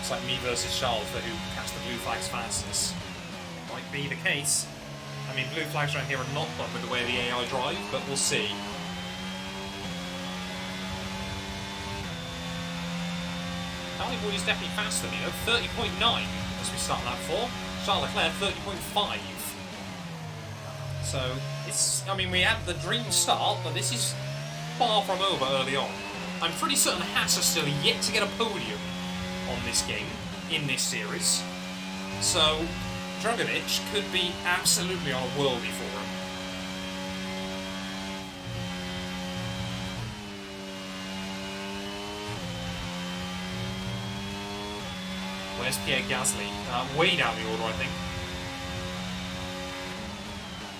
It's like me versus Charles for who can catch the blue flags fastest. Might be the case. I mean, blue flags around here are not fun with the way the AI drive, but we'll see. Hollywood is definitely faster than me, though. 30.9 as we start lap 4. Charles Leclerc 30.5. So, it's. I mean, we had the dream start, but this is far from over early on. I'm pretty certain Haas are still yet to get a podium on this game, in this series. So, Drugovich could be absolutely on a worldie for him. Where's Pierre Gasly? Way down the order, I think.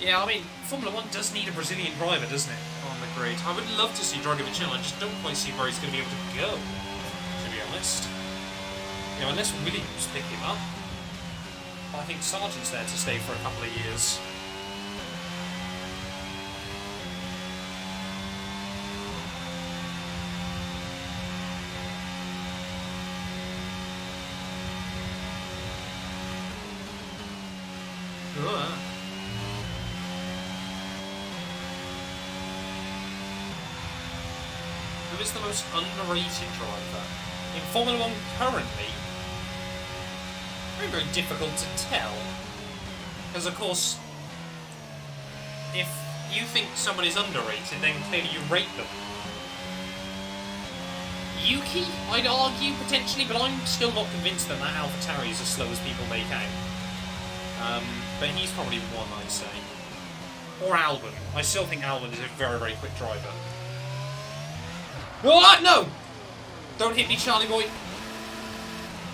Yeah, I mean, Formula 1 does need a Brazilian driver, doesn't it, on the grid? I would love to see Drugovich in, I just don't quite see where he's going to be able to go, to be honest. You know, unless Williams pick him up. I think Sargent's there to stay for a couple of years. Who is the most underrated driver? In Formula 1 currently, very, very difficult to tell. Because, of course, if you think someone is underrated, then clearly you rate them. Yuki, I'd argue, potentially, but I'm still not convinced that AlphaTauri is as slow as people make out. But he's probably one, I'd say. Or Albon. I still think Albon is a very, very quick driver. Oh, no! Don't hit me, Charlie boy.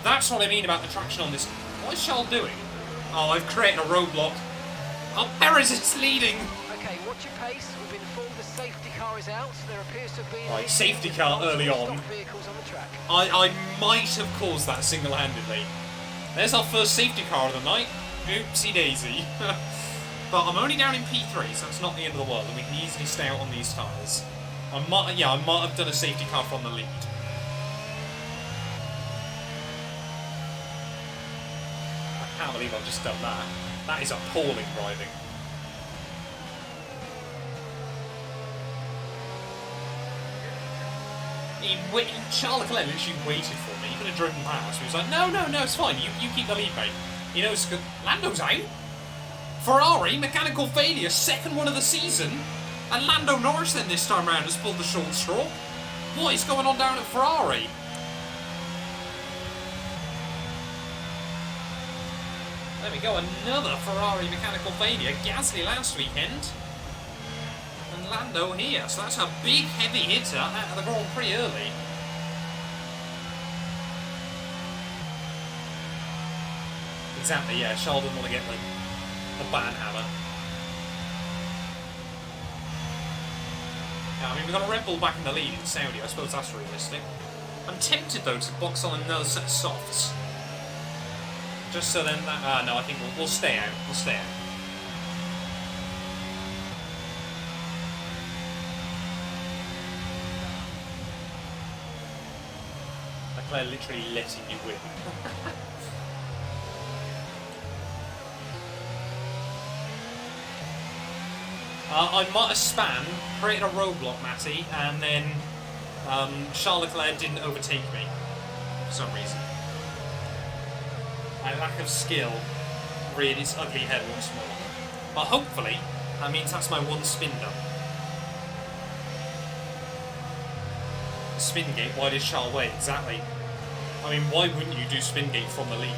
That's what I mean about the traction on this. What is Charles doing? Oh, I've created a roadblock. Oh, Perez is leading. Okay, watch your pace. We've been informed the safety car is out. There appears to have been right, safety car early on. Vehicles on the track. I might have caused that single-handedly. There's our first safety car of the night. Oopsie daisy. But I'm only down in P3, so that's not the end of the world, and we can easily stay out on these tyres. I might have done a safety car from the lead. I can't believe I've just done that. That is appalling driving. Charles Leclerc literally waited for me. He could have driven past. He was like, no, it's fine. You keep the lead, mate. You know, it's good. Lando's out. Ferrari, mechanical failure, second one of the season. And Lando Norris then this time round has pulled the short straw. What is going on down at Ferrari? There we go, another Ferrari mechanical failure. Gasly last weekend. And Lando here. So that's a big heavy hitter out of the Grand Prix early. Exactly, yeah, Charles didn't want to get the ban hammer. I mean, we've got a Red Bull back in the lead in Saudi. I suppose that's realistic. I'm tempted, though, to box on another set of softs. Just so then that... no, I think we'll stay out. We'll stay out. Leclerc literally letting you win. I might have spammed, created a roadblock, Matty, and then Charles Leclerc didn't overtake me for some reason. My lack of skill reared its ugly head once more. But hopefully, that means that's my one spin done. Spingate, why did Charles wait? Exactly. I mean, why wouldn't you do Spingate from the lead?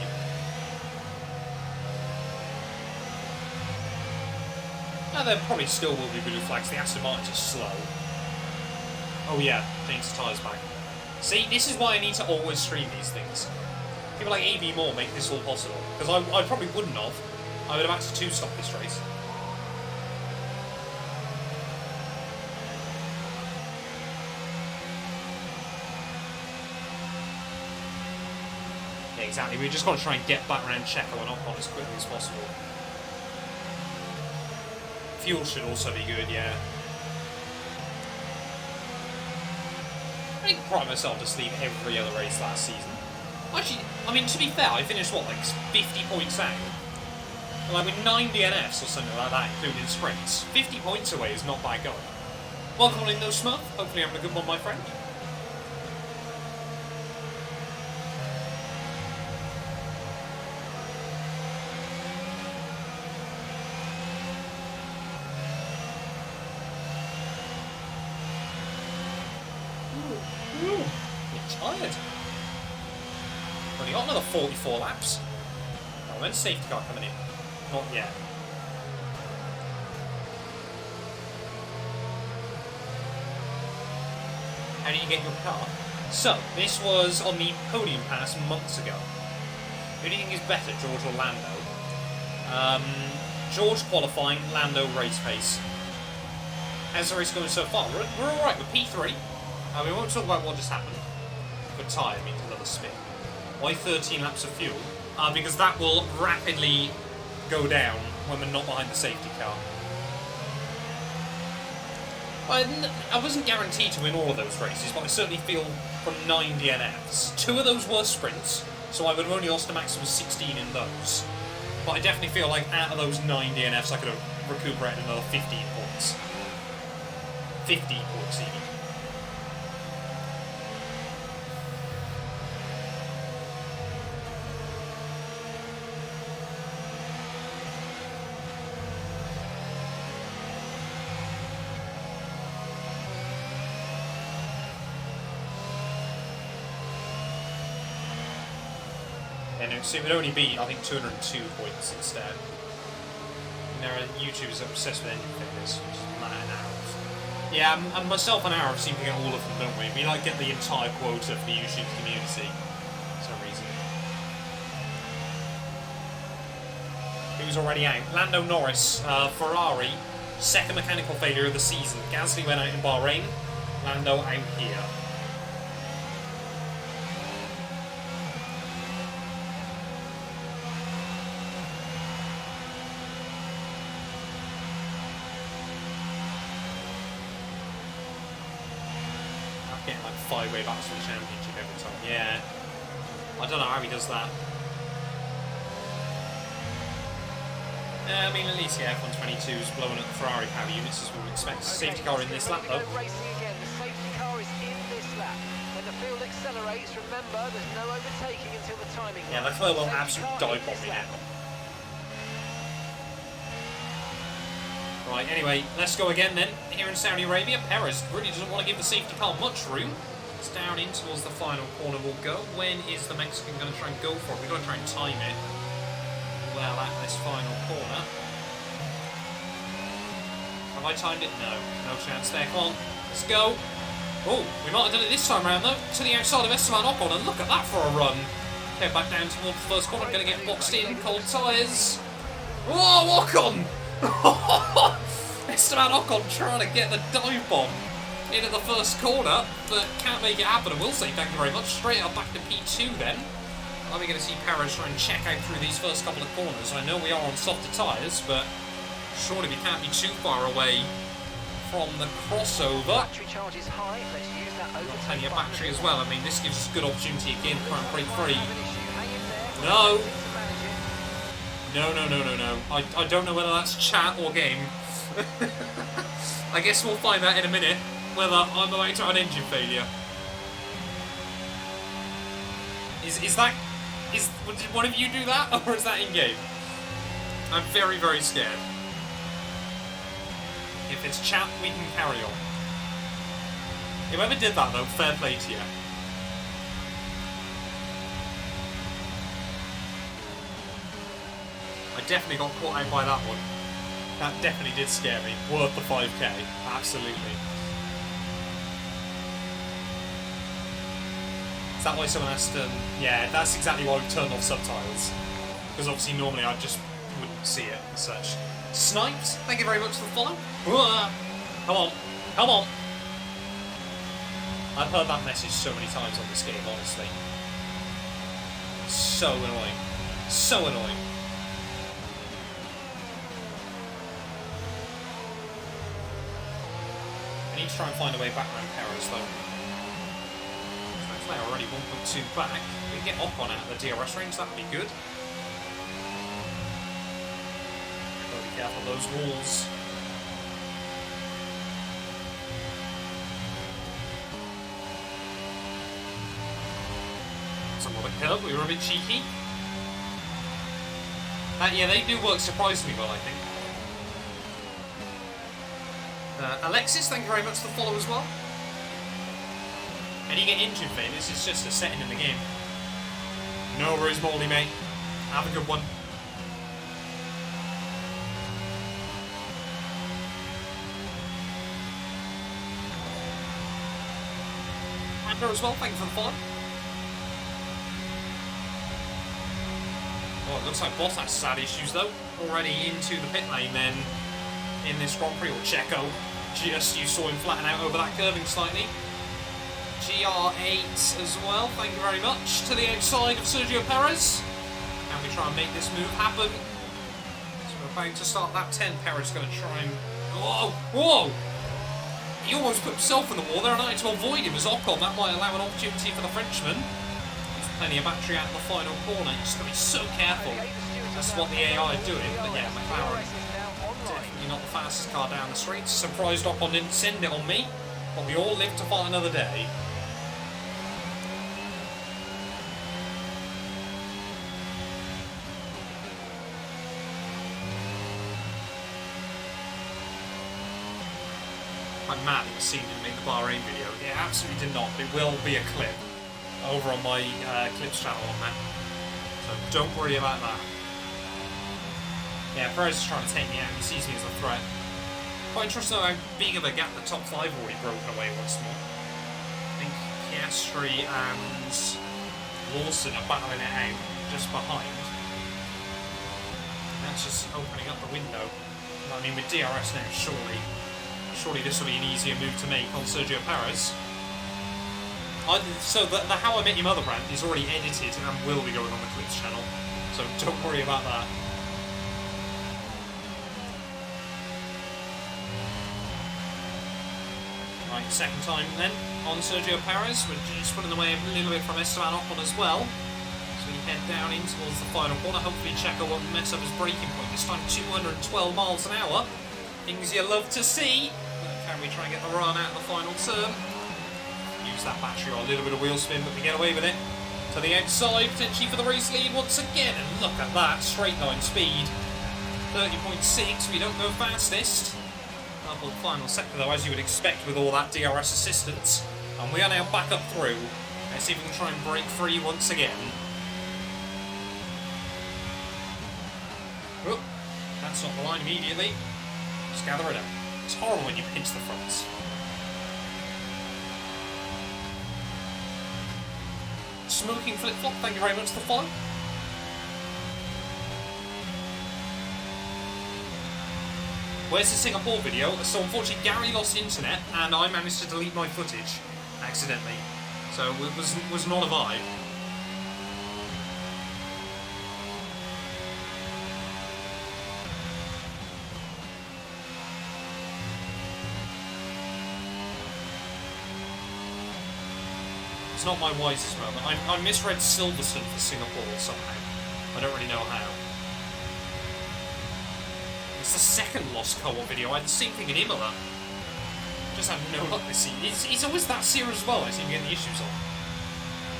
There probably still will be blue flags. The Aston Martins are slow. Oh yeah, change the tyres back. See, this is why I need to always stream these things. People like AB Moore make this all possible. Because I probably wouldn't have. I would have had to two-stop this race. Yeah, exactly. We've just got to try and get back around Checo and Ocon as quickly as possible. Fuel should also be good, yeah. I cried myself to sleep every other race last season. Actually, I mean, to be fair, I finished, what, like 50 points out? Like with 9 DNFs or something like that, including sprints. 50 points away is not bad going. Welcome on in though, Smurf. Hopefully you're having a good one, my friend. You're tired. Only got another 44 laps. Oh, when's safety car coming in? Not yet. How do you get your car? So, this was on the podium pass months ago. Who do you think is better, George or Lando? George qualifying, Lando race pace. How's the race going so far? We're alright with P3. We won't talk about what just happened. Good tyre means another spin. Why 13 laps of fuel? Because that will rapidly go down when we're not behind the safety car. I wasn't guaranteed to win all of those races, but I certainly feel from 9 DNFs. 2 of those were sprints, so I would have only lost a maximum of 16 in those. But I definitely feel like out of those 9 DNFs I could have recuperated another 15 points. 50 points even. So it would only be, I think, 202 points instead. And there are YouTubers that are obsessed with engine figures, which is mad hours. Yeah, and myself and Arab seem to get all of them, don't we? We like get the entire quota for the YouTube community for some reason. Who's already out? Lando Norris, Ferrari, second mechanical failure of the season. Gasly went out in Bahrain, Lando out here. Getting like 5-way backs to the championship every time. Yeah. I don't know how he does that. I mean, at least yeah, F122 is blowing up the Ferrari power units as we would expect. Safety car in this lap though. Racing again. The safety car is in this lap. When the field accelerates, remember there's no overtaking until the timing. Yeah, Leclerc will absolutely dive bomb me now. Right, anyway, let's go again then. Here in Saudi Arabia, Perez really doesn't want to give the safety car much room. It's down in towards the final corner we'll go. When is the Mexican going to try and go for it? We've got to try and time it well at this final corner. Have I timed it? No. No chance there. Come on, let's go. Oh, we might have done it this time around though. To the outside of Esteban Ocon, and look at that for a run. Head back down towards the first corner. I'm going to get boxed in. Cold tyres. Whoa, Ocon! Esteban Ocon trying to get the dive bomb in at the first corner, but can't make it happen. And we'll say thank you very much. Straight up back to P2 then. Are we going to see Perez try and check out through these first couple of corners? I know we are on softer tyres, but surely we can't be too far away from the crossover. Battery charge is high. Let's use that over. Plenty of battery as well. I mean, this gives us a good opportunity again to try and break free. No. No. I don't know whether that's chat or game. I guess we'll find out in a minute whether I'm about to have an engine failure. Did one of you do that, or is that in game? I'm very, very scared. If it's chat, we can carry on. Whoever did that though, fair play to you. I definitely got caught out by that one. That definitely did scare me. Worth the 5k. Absolutely. Is that why someone has to... Yeah, that's exactly why we've turned off subtitles. Because obviously normally I just wouldn't see it and such. Sniped, thank you very much for the follow. Come on. Come on. I've heard that message so many times on this game, honestly. So annoying. So annoying. I need to try and find a way back around Paris, though. They're already 1.2 back. We can get Ocon out of the DRS range, that would be good. Gotta be careful of those walls. Somewhat a curb, we were a bit cheeky. Yeah, they do work surprisingly well, I think. Alexis, thank you very much for the follow as well. And you get injured, mate. This is just a setting in the game. No worries, Moldy, mate. Have a good one. Andrew as well, thank you for the follow. Oh, it looks like Bottas has had issues, though. Already into the pit lane, then, in this Grand Prix, or Checo. Just, you saw him flatten out over that curving slightly. GR8 as well, thank you very much. To the outside of Sergio Perez. Can we try and make this move happen? So we're about to start lap 10. Perez is going to try and... Whoa! Whoa! He almost put himself in the wall there, and I had to avoid him as Ocon. That might allow an opportunity for the Frenchman. He's plenty of battery out in the final corner. He's got to be so careful. That's what the AI are doing. But yeah, McLaren, definitely not the fastest car down the street. Surprised Ocon didn't send it on me. But we all live to fight another day. I'm mad it was seen in the Bahrain video. It absolutely did not. It will be a clip over on my clips channel on that. So don't worry about that. Yeah, Perez is trying to take me out. He sees me as a threat. Quite interesting though how big of a gap the top 5 already broken away once more. I think Piastri and Lawson are battling it out just behind. That's just opening up the window. I mean, with DRS now, surely this will be an easier move to make on Sergio Perez. So the How I Met Your Mother rant is already edited and will be going on the Clips channel. So don't worry about that. Right, second time then on Sergio Perez. We're just putting away a little bit from Esteban Ocon as well. So we head down in towards the final corner. Hopefully Checo won't mess up his braking point. This time 212 miles an hour. Things you love to see. But can we try and get the run out of the final turn? Use that battery or a little bit of wheel spin, but we get away with it. To the outside, potentially for the race lead once again. And look at that, straight line speed. 30.6, we don't go fastest. Double final sector though, as you would expect with all that DRS assistance. And we are now back up through. Let's see if we can try and break free once again. Oh, that's not the line immediately. Just gather it up. It's horrible when you pinch the fronts. Smoking flip-flop, thank you very much for the follow. Where's the Singapore video? So unfortunately Gary lost internet and I managed to delete my footage accidentally. So it was not a vibe. It's not my wisest moment. I misread Silverstone for Singapore somehow. I don't really know how. It's the second lost co-op video. I had the same thing in Imola. Just have no luck this season. It's always that series as well I seem to get the issues on.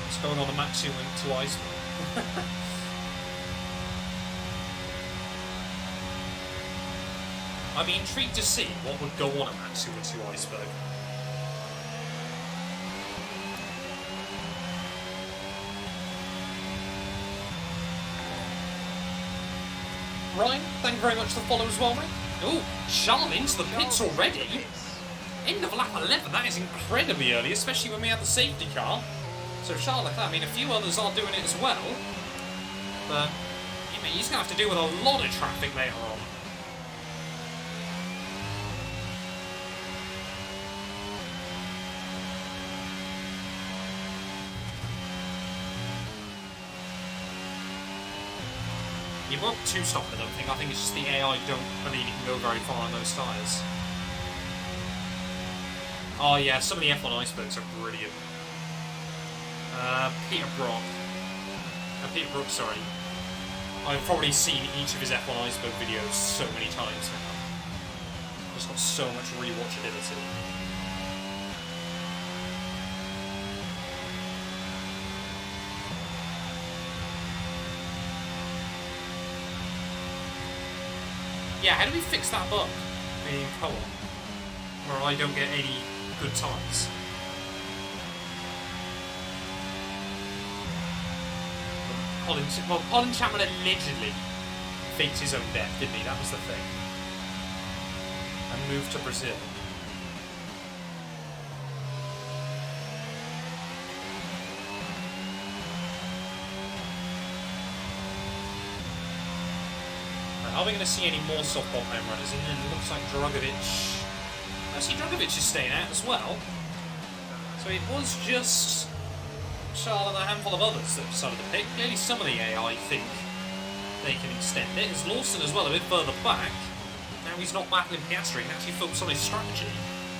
What's going on the Matsu and to Iceland? I'd be intrigued to see what would go on at Matsu and to Iceberg. Ryan, thank you very much for the follow as well, mate. Oh, Charles into the pits Charles already. into the pits. End of lap 11, that is incredibly early, especially when we have the safety car. So Charles Leclerc, I mean, a few others are doing it as well. But I mean, he's going to have to deal with a lot of traffic later on. He won't two-stop, I don't think. I think it's just the AI don't believe he can go very far on those tyres. Oh yeah, some of the F1 icebergs are brilliant. Peter Brook, sorry. I've probably seen each of his F1 iceberg videos so many times now. Just got so much rewatchability. Yeah, how do we fix that bug in co-op where I don't get any good times? Colin Chapman allegedly faked his own death, didn't he? That was the thing. And moved to Brazil. Are we going to see any more softball home runners? And then it looks like Dragovic. I see Dragovic is staying out as well. So it was just Charles and a handful of others that decided to pick. Clearly some of the AI think they can extend it. There's Lawson as well, a bit further back. Now he's not battling Piastri, he can actually focus on his strategy,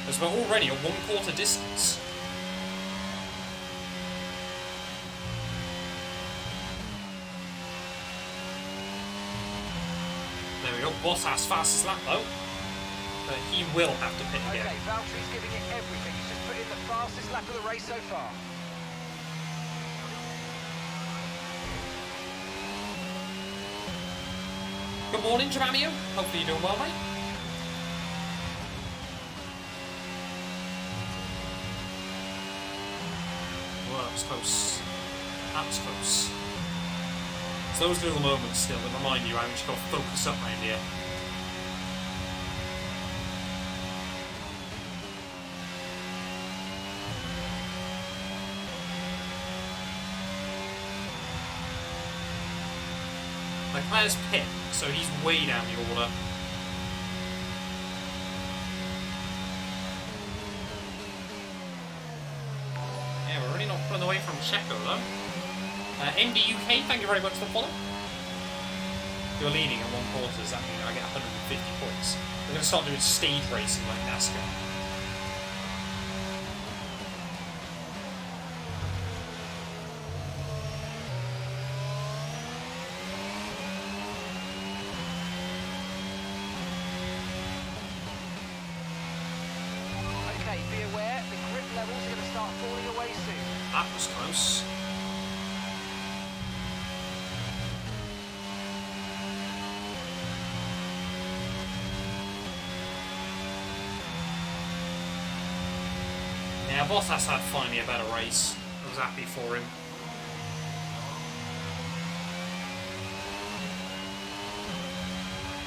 as we're already at 1/4 distance. There we go, Bottas fastest lap though. But he will have to pit again. Okay, Valtteri's giving it everything. He's just put in the fastest lap of the race so far. Good morning, Jamamio. Hopefully you're doing well, mate. Well, that was close. That was close. It's those little moments still that remind you how much you've got to focus up around here. Leclerc's pit, so he's way down the order. Yeah, we're really not pulling away from Checo though. NBUK, thank you very much for the follow. You're leading at 1/4, does that mean I get 150 points? We're going to start doing stage racing like NASCAR. Okay, be aware, the grip levels are going to start falling away soon. That was close. Yeah, Bottas had finally a better race. I was happy for him.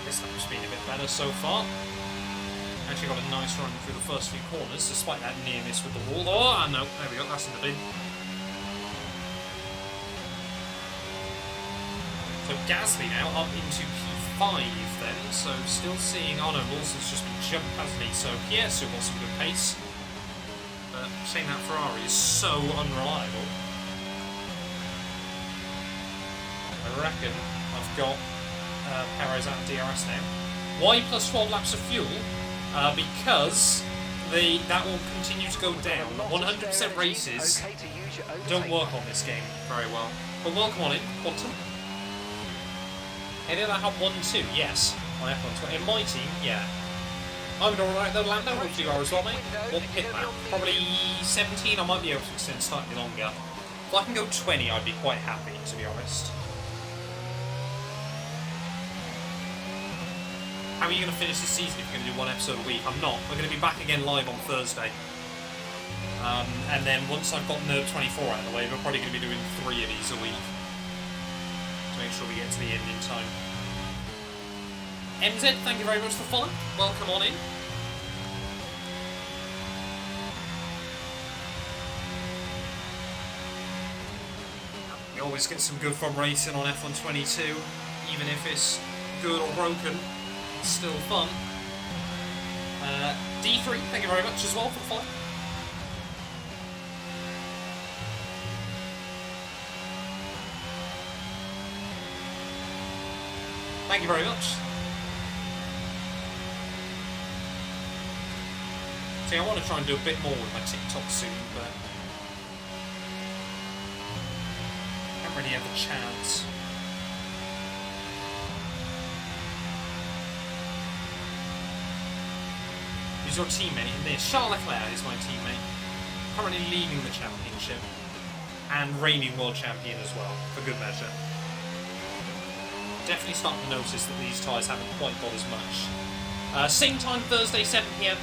This lap's been a bit better so far. Actually got a nice run through the first few corners, despite that near miss with the wall. Oh, no, there we go, that's in the bin. So Gasly now up into P5 then, so still seeing, oh no, Lawson's just been jumped, hasn't he? So Pierre still got some good pace. But saying that Ferrari is so unreliable. I reckon I've got Perez out of DRS now. Why plus 12 laps of fuel? Because that will continue to go down. 100% races don't work on this game very well. But welcome on in, Quantum. Hey, did I have 1-2? Yes. I have 1-2. In my team, yeah. I would alright though, Lando, hopefully you are as well, mate. One pit lap. Probably 17, I might be able to extend slightly longer. If I can go 20, I'd be quite happy, to be honest. How are you going to finish this season if you're going to do one episode a week? I'm not. We're going to be back again live on Thursday. And then once I've got Nerd 24 out of the way, we're probably going to be doing 3 of these a week. To make sure we get to the end in time. MZ, thank you very much for following. Welcome on in. We always get some good fun racing on F122, even if it's good or broken, it's still fun. D3, thank you very much as well for the follow. Thank you very much. See, I want to try and do a bit more with my TikTok soon, but I haven't really had the chance. Who's your teammate in this? Charles Leclerc is my teammate. Currently leading the championship. And reigning world champion as well, for good measure. Definitely starting to notice that these tyres haven't quite got as much. Same time Thursday, 7 PM.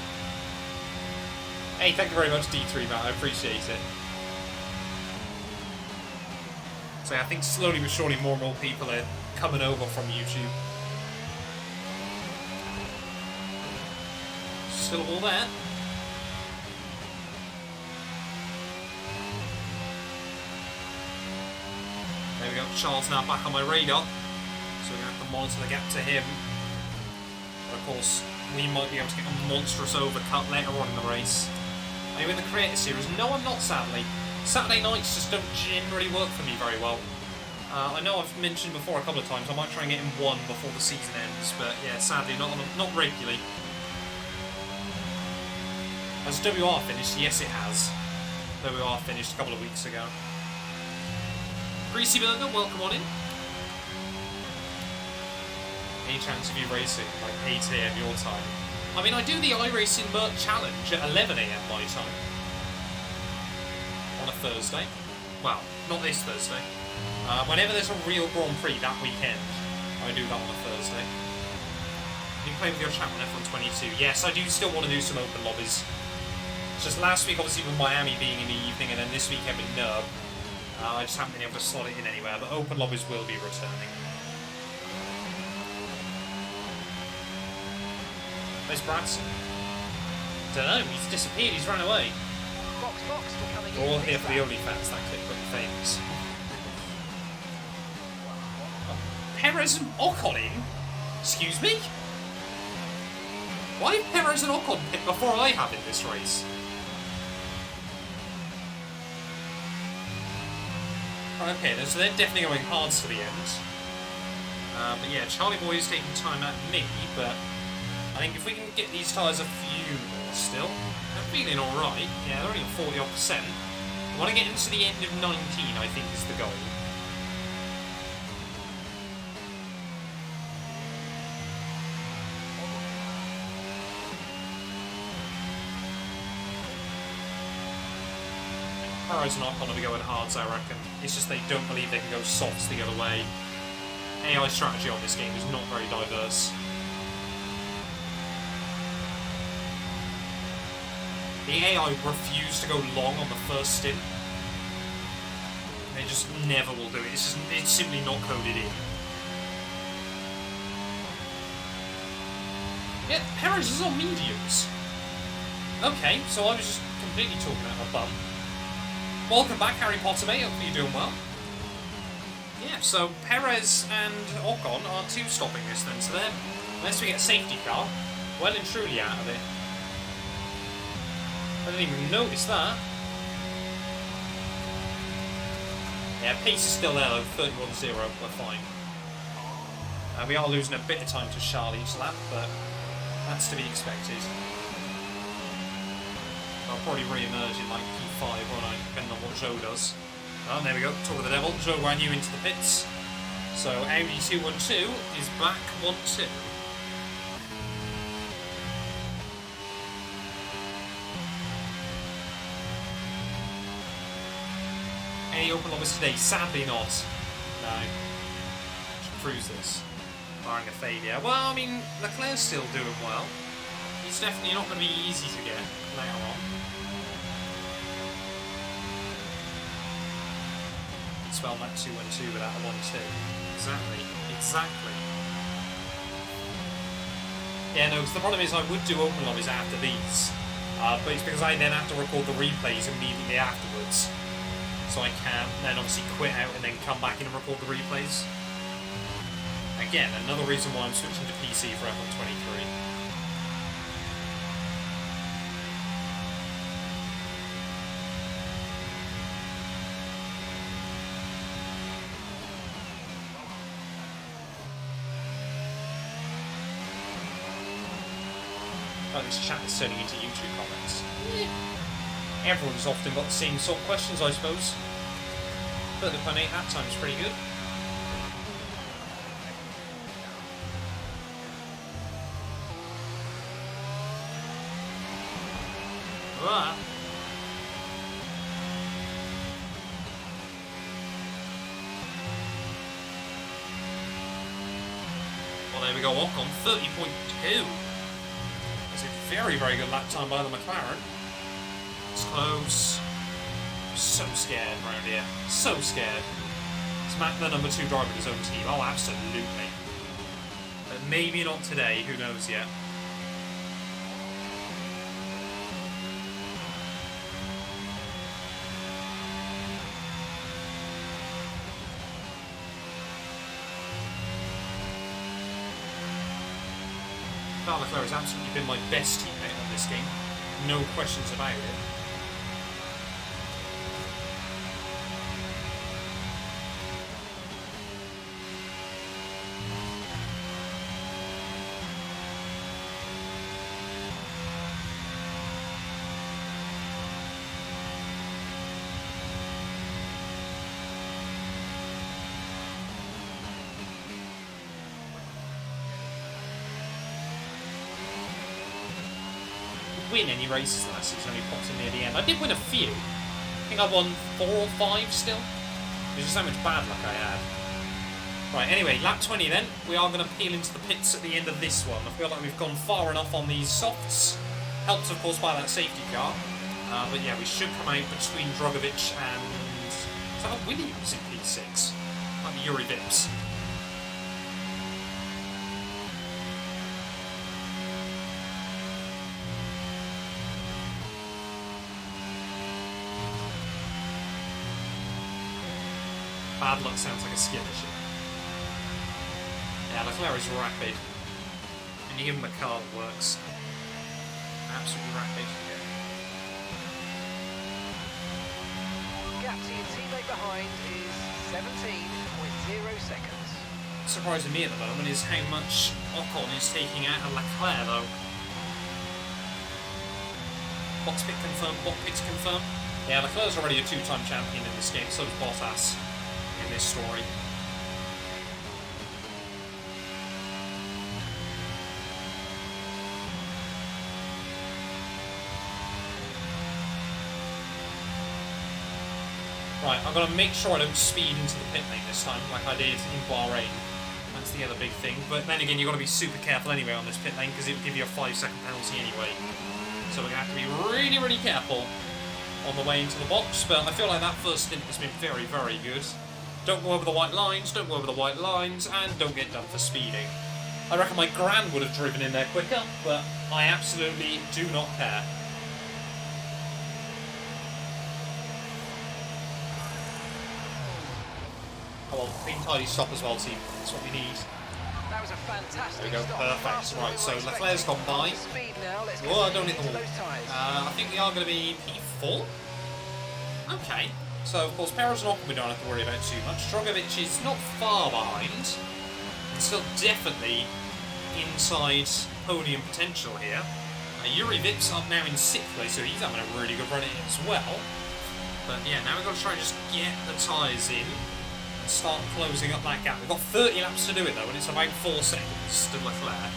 Hey, thank you very much, D3, Matt. I appreciate it. So I think slowly but surely more and more people are coming over from YouTube. Still all there. There we go. Charles now back on my radar. So we're going to have to monitor the gap to him. But of course, we might be able to get a monstrous overcut later on in the race. Are you in the Creator Series? No, I'm not, sadly. Saturday nights just don't generally work for me very well. I know I've mentioned before a couple of times I might try and get in one before the season ends, but yeah, sadly, not regularly. Has WR finished? Yes, it has. WR finished a couple of weeks ago. Greasy Burger, welcome on in. Any chance of you racing, like 8 AM your time? I mean, I do the iRacing Mert Challenge at 11 AM my time. On a Thursday. Well, not this Thursday. Whenever there's a real Grand Prix that weekend, I do that on a Thursday. You play with your chat on F122? Yes, I do still want to do some open lobbies. It's just last week, obviously, with Miami being in the evening, and then this weekend with Nurb, I just haven't been able to slot it in anywhere, but open lobbies will be returning. Where's Bradson? Don't know, he's disappeared, he's run away. We're all here for the OnlyFans, that clip got me famous. Perez and Ocon in? Excuse me? Why have Perez and Ocon picked before I have in this race? Okay, so they're definitely going hard to the end. But yeah, Charlie Boy is taking time out of me, but I think if we can get these tyres a few more still, they're feeling alright. Yeah, they're only at 40-odd%. I want to get into the end of 19, I think, is the goal. Perez and Ocon will be going hards, I reckon. It's just they don't believe they can go softs the other way. AI strategy on this game is not very diverse. The AI refuse to go long on the first stint. They just never will do it. It's simply not coded in. Yeah, Perez is on mediums. Okay, so I was just completely talking out my bum. Welcome back, Harry Potter, mate. Hopefully you're doing well. Yeah, so Perez and Ocon are two stopping this then. So then, unless we get a safety car, well and truly out of it. I didn't even notice that. Yeah, pace is still there though, 31-0, we're fine. We are losing a bit of time to Charlie each lap, but that's to be expected. I'll probably re-emerge in like P5, won't I, depending on what Joe does. Oh, there we go, talk of the devil, Joe ran you into the pits. So Audi 212 is back 1-2. Any open lobbies today? Sadly not. No. Should cruise this. Barring a failure. Well, I mean, Leclerc's still doing well. He's definitely not going to be easy to get later on. Spell that 2-1-2 without a 1-2. Exactly. Exactly. Yeah, no, because the problem is I would do open lobbies after these, but it's because I then have to record the replays immediately afterwards. So I can then obviously quit out and then come back in and record the replays. Again, another reason why I'm switching to PC for F1 23. Oh, this chat is turning into YouTube comments. Everyone's often got the same sort of questions, I suppose. But the .8 that time's pretty good. Ah. Well, there we go, Ocon, 30.2. It's a very, very good lap time by the McLaren. It's close. I'm so scared around here. So scared. Smack the number 2 driver of his own team. Oh, absolutely. But maybe not today. Who knows yet. Charles Leclerc has absolutely been my best teammate on this game. No questions about it. Win any races last season, only popped in near the end. I did win a few. I think I won 4 or 5 still. There's just how much bad luck I had. Right, anyway, lap 20 then. We are going to peel into the pits at the end of this one. I feel like we've gone far enough on these softs. Helped, of course, by that safety car. But yeah, we should come out between Drogovic and... Is that a Williams in P6? Like the Yuri Vips. Bad luck sounds like a skill issue. Yeah, Leclerc is rapid. And you give him a car that works. Absolutely rapid. Gap to your teammate behind is 17.0 seconds. Surprising me at the moment is how much Ocon is taking out of Leclerc though. Box pit confirmed, bot pits confirmed. Yeah, Leclerc's already a 2-time champion in this game, so does Bottas in this story. Right, I'm going to make sure I don't speed into the pit lane this time, like I did in Bahrain. That's the other big thing. But then again, you've got to be super careful anyway on this pit lane, because it will give you a 5-second penalty anyway. So we're going to have to be really, really careful on the way into the box. But I feel like that first stint has been very, very good. Don't go over the white lines, don't go over the white lines, and don't get done for speeding. I reckon my Gran would have driven in there quicker, but I absolutely do not care. Come on, clean tidy stop as well, team. That's what we need. That was a fantastic There we go, stop. perfect. Right, so Leclerc's gone by. Speed now. Let's Oh, I don't hit the into wall. those tyres. I think we are going to be P4. Okay. So, of course, Perez and Ocon we don't have to worry about too much. Drogovic is not far behind. It's still definitely inside podium potential here. Yuri Vip's up now in 6th place, so he's having a really good run at it as well. But yeah, now we've got to try and just get the tyres in and start closing up that gap. We've got 30 laps to do it though, and it's about 4 seconds to Leclerc.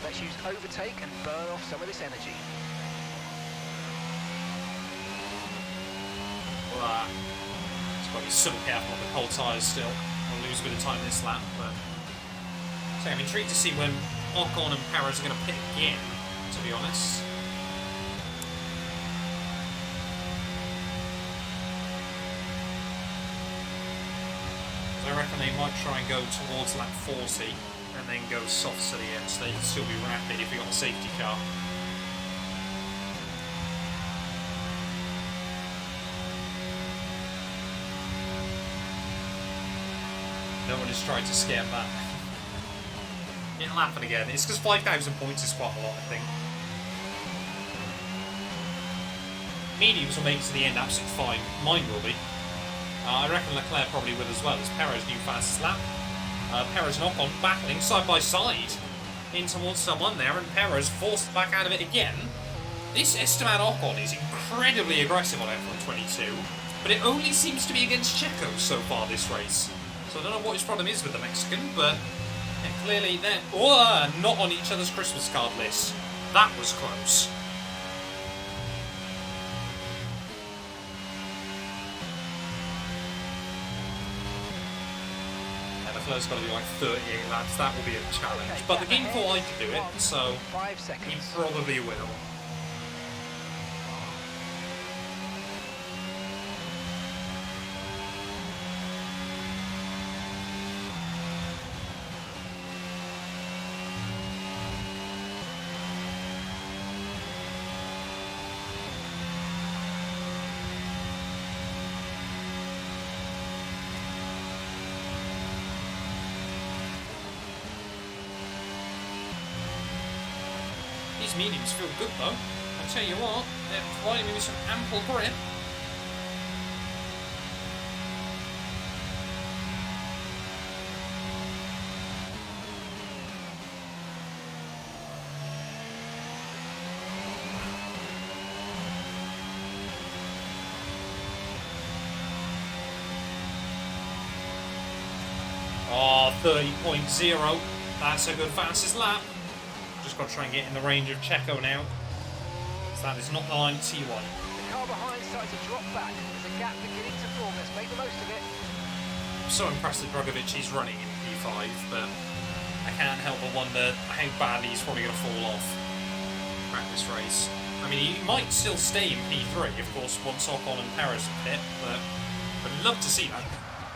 Let's use overtake and burn off some of this energy. Well, it's got to be so careful on the cold tyres still. We'll lose a bit of time this lap, but... So I'm intrigued to see when Ocon and Perez are going to pit again, to be honest. reckon they might try and go towards lap 40 and then go soft to the end so they can still be rapid if we got a safety car. No one has tried to scam that. It'll happen again. It's because 5,000 points is quite a lot, I think. Mediums will make it to the end absolutely fine. Mine will be. I reckon Leclerc probably will as well, as Perez' new fastest lap. Perez and Ocon battling side by side in towards someone there, and Perez forced back out of it again. This Esteban Ocon is incredibly aggressive on F1 22, but it only seems to be against Checo so far this race. So I don't know what his problem is with the Mexican, but yeah, clearly they're not on each other's Christmas card list. That was close. Leclerc's got to do like 38 laps, that will be a challenge. Okay, but the game thought I could do it, so 5 seconds. he probably will. These mediums feel good though. I tell you what, they're providing me with some ample grip. Oh, 30.0. That's a good fastest lap. Just got to try and get in the range of Checo now. So that is not the line T1. The car behind starting to drop back. There's a gap beginning to form. Let's make the most of it. I'm so impressed that Drogovic is running in P5, but I can't help but wonder how badly he's probably going to fall off practice race. I mean, he might still stay in P3, of course, once Ocon and Perez are pit, but I'd love to see that.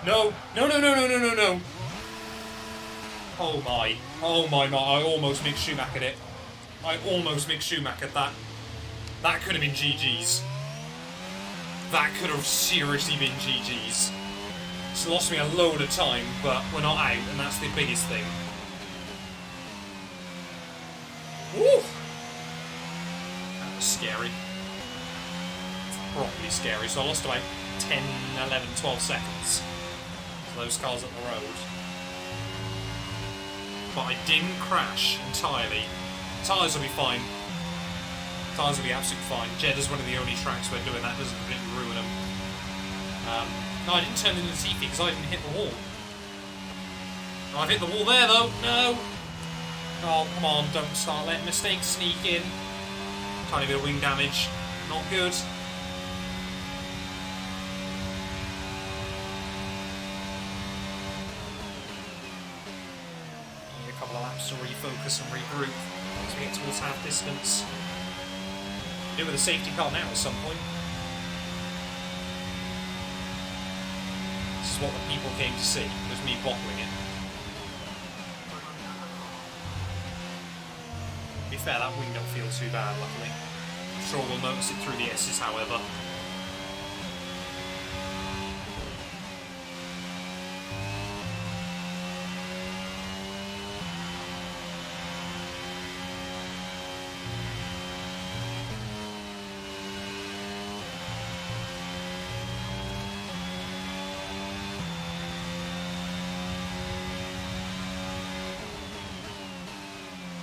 No, no, no, no, no, no, no, no. Oh my, I almost mixed Schumacher it. I almost mixed Schumacher that. That could have been GG's. That could have seriously been GG's. It's lost me a load of time, but we're not out, and that's the biggest thing. Woo! That was scary. Probably scary, so I lost about 10, 11, 12 seconds to those cars up the road. But I didn't crash entirely. Tyres will be fine. Tyres will be absolutely fine. Jeddah's one of the only tracks where doing that doesn't completely ruin them. No, I didn't turn into Latifi because I didn't hit the wall. Oh, I've hit the wall there though. No. Oh, come on, don't start letting mistakes sneak in. Tiny bit of wing damage. Not good. A couple of laps to refocus and regroup as we get towards half distance. Do with a safety car now at some point. This is what the people came to see. It was me bottling it. To be fair, that wing don't feel too bad, luckily. I'm sure we'll notice it through the S's, however.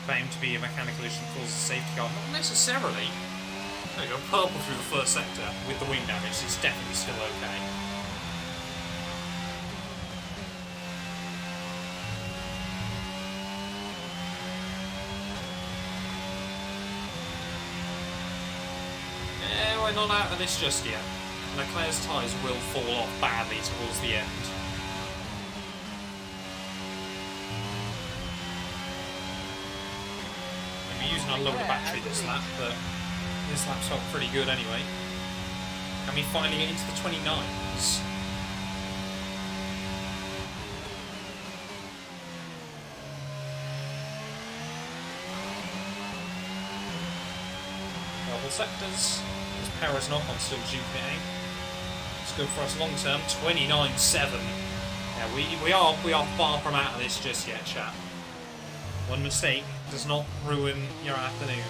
Claimed to be a mechanical issue that causes a safety car. Not necessarily. There you go, purple through the first sector with the wing damage. It's definitely still okay. Yeah, we're not out of this just yet. Leclerc's tyres will fall off badly towards the end. Using a load of battery this lap, but this lap's felt pretty good anyway. And we finally get into the 29s. couple sectors. There's Perez knock on still duking it out. It's good for us long term. 29.7. Yeah, we are far from out of this just yet, chat. One mistake does not ruin your afternoon.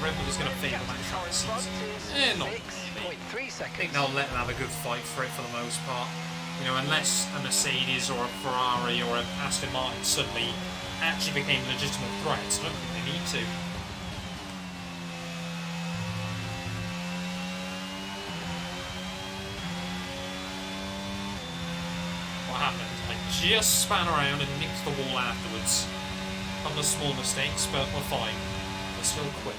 Red Bull is going to favour that track season. Not really. I think they'll let them have a good fight for it for the most part. You know, unless a Mercedes or a Ferrari or an Aston Martin suddenly actually became legitimate threats. I don't think they need to. What happened? I just span around and nicked the wall afterwards. A couple of small mistakes, but we're fine. We're still quick.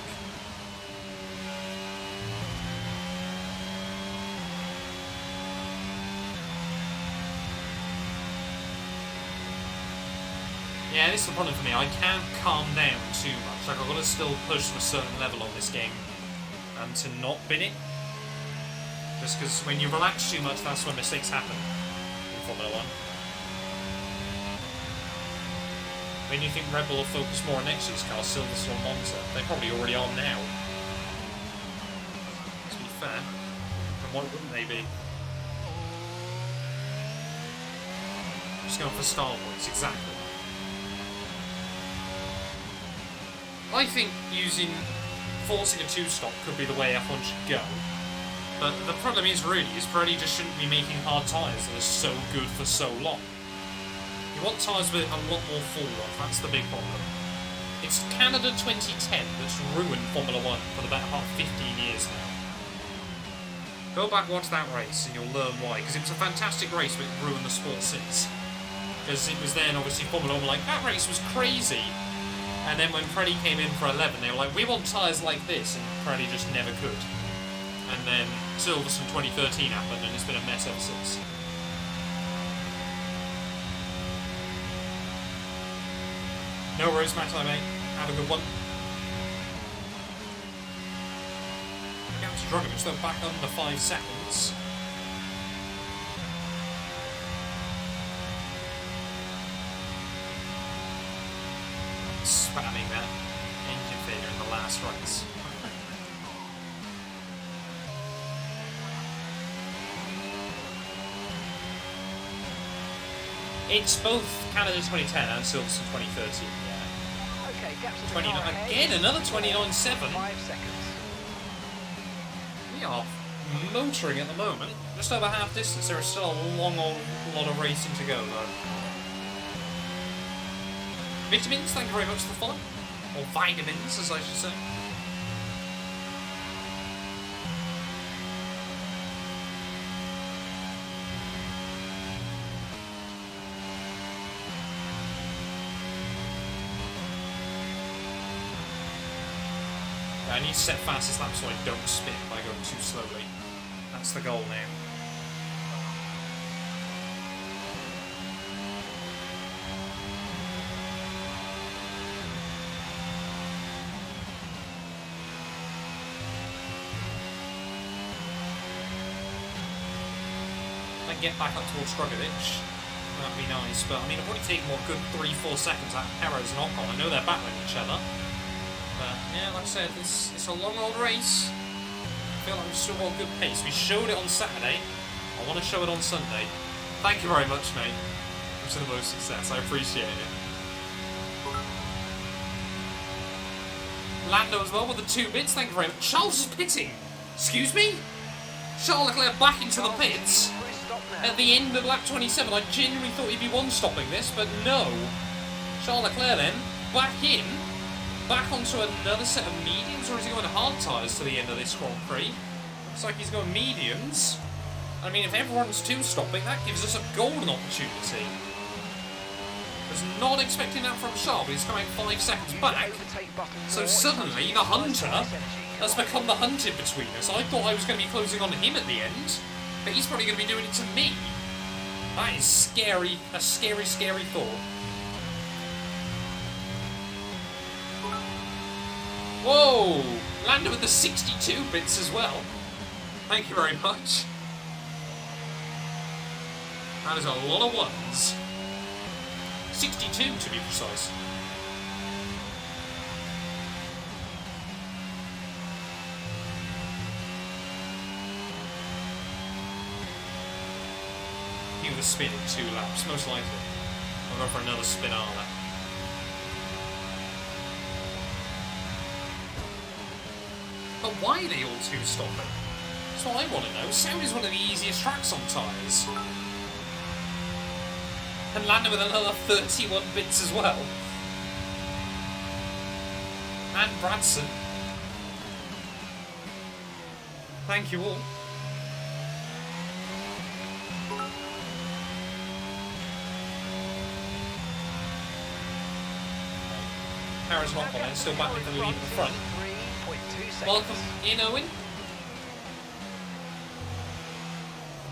Yeah, this is the problem for me. I can't calm down too much. Like, I've got to still push to a certain level on this game and to not bin it. Just because when you relax too much, that's when mistakes happen in Formula 1. When you think Red Bull will focus more on next year's car, Silverstone or Monza, they probably already are now. To be fair, and why wouldn't they be? Just going for style points, exactly. I think forcing a two-stop could be the way F1 should go. But the problem is Pirelli just shouldn't be making hard tyres that are so good for so long. You want tyres with a lot more fall-off, that's the big problem. It's Canada 2010 that's ruined Formula 1 for the better part of 15 years now. Go back and watch that race and you'll learn why, because it was a fantastic race but it ruined the sport since. Because it was then, obviously, Formula 1 were like, that race was crazy! And then when Pirelli came in for 11, they were like, we want tyres like this, and Pirelli just never could. And then Silverstone 2013 happened, and it's been a mess ever since. No worries, Matt, mate. Have a good one. Gauci Drogovic, though, back under 5 seconds. Spamming that engine failure in the last race. It's both Canada 2010 and Silverstone 2013, yeah. Okay, gaps in the 29 car ahead. again, another 29.7. 5 seconds. We are motoring at the moment. Just over half distance. There is still a long old lot of racing to go, though. Vitamins, thank you very much for the follow. Or vitamins, as I should say. I need to set fastest lap so I don't spin by going too slowly. That's the goal now. If I can get back up towards Drogovic, that'd be nice. But I mean, I've already taken what, good 3-4 seconds out of Perez and Ocon. I know they're battling each other. But yeah, like I said, it's a long old race. I feel like we've still got a good pace. We showed it on Saturday. I want to show it on Sunday. Thank you very much, mate. Wish you the most success. I appreciate it. Lando as well with the 2 bits. Thank you very much. Charles is pitting. Excuse me? Charles Leclerc back into the pits at the end of lap 27. I genuinely thought he'd be one-stopping this, but no. Charles Leclerc then back in. Back onto another set of mediums, or is he going hard tyres to the end of this Grand Prix? Looks like he's going mediums. I mean, if everyone's two-stopping, that gives us a golden opportunity. Was not expecting that from Charles, but he's coming 5 seconds back. So suddenly, the hunter has become the hunted between us. I thought I was going to be closing on him at the end, but he's probably going to be doing it to me. That is scary. A scary, scary thought. Whoa! Landed with the 62 bits as well. Thank you very much. That is a lot of ones. 62 to be precise. He was spinning 2 laps, most likely. I'll go for another spin after that. But why are they all 2 stopping? That's what I want to know. Saudi's one of the easiest tracks on tyres. And landed with another 31 bits as well. And Bradson. Thank you all. Harris not on it, still battling for the lead at the front. Welcome in, Owen.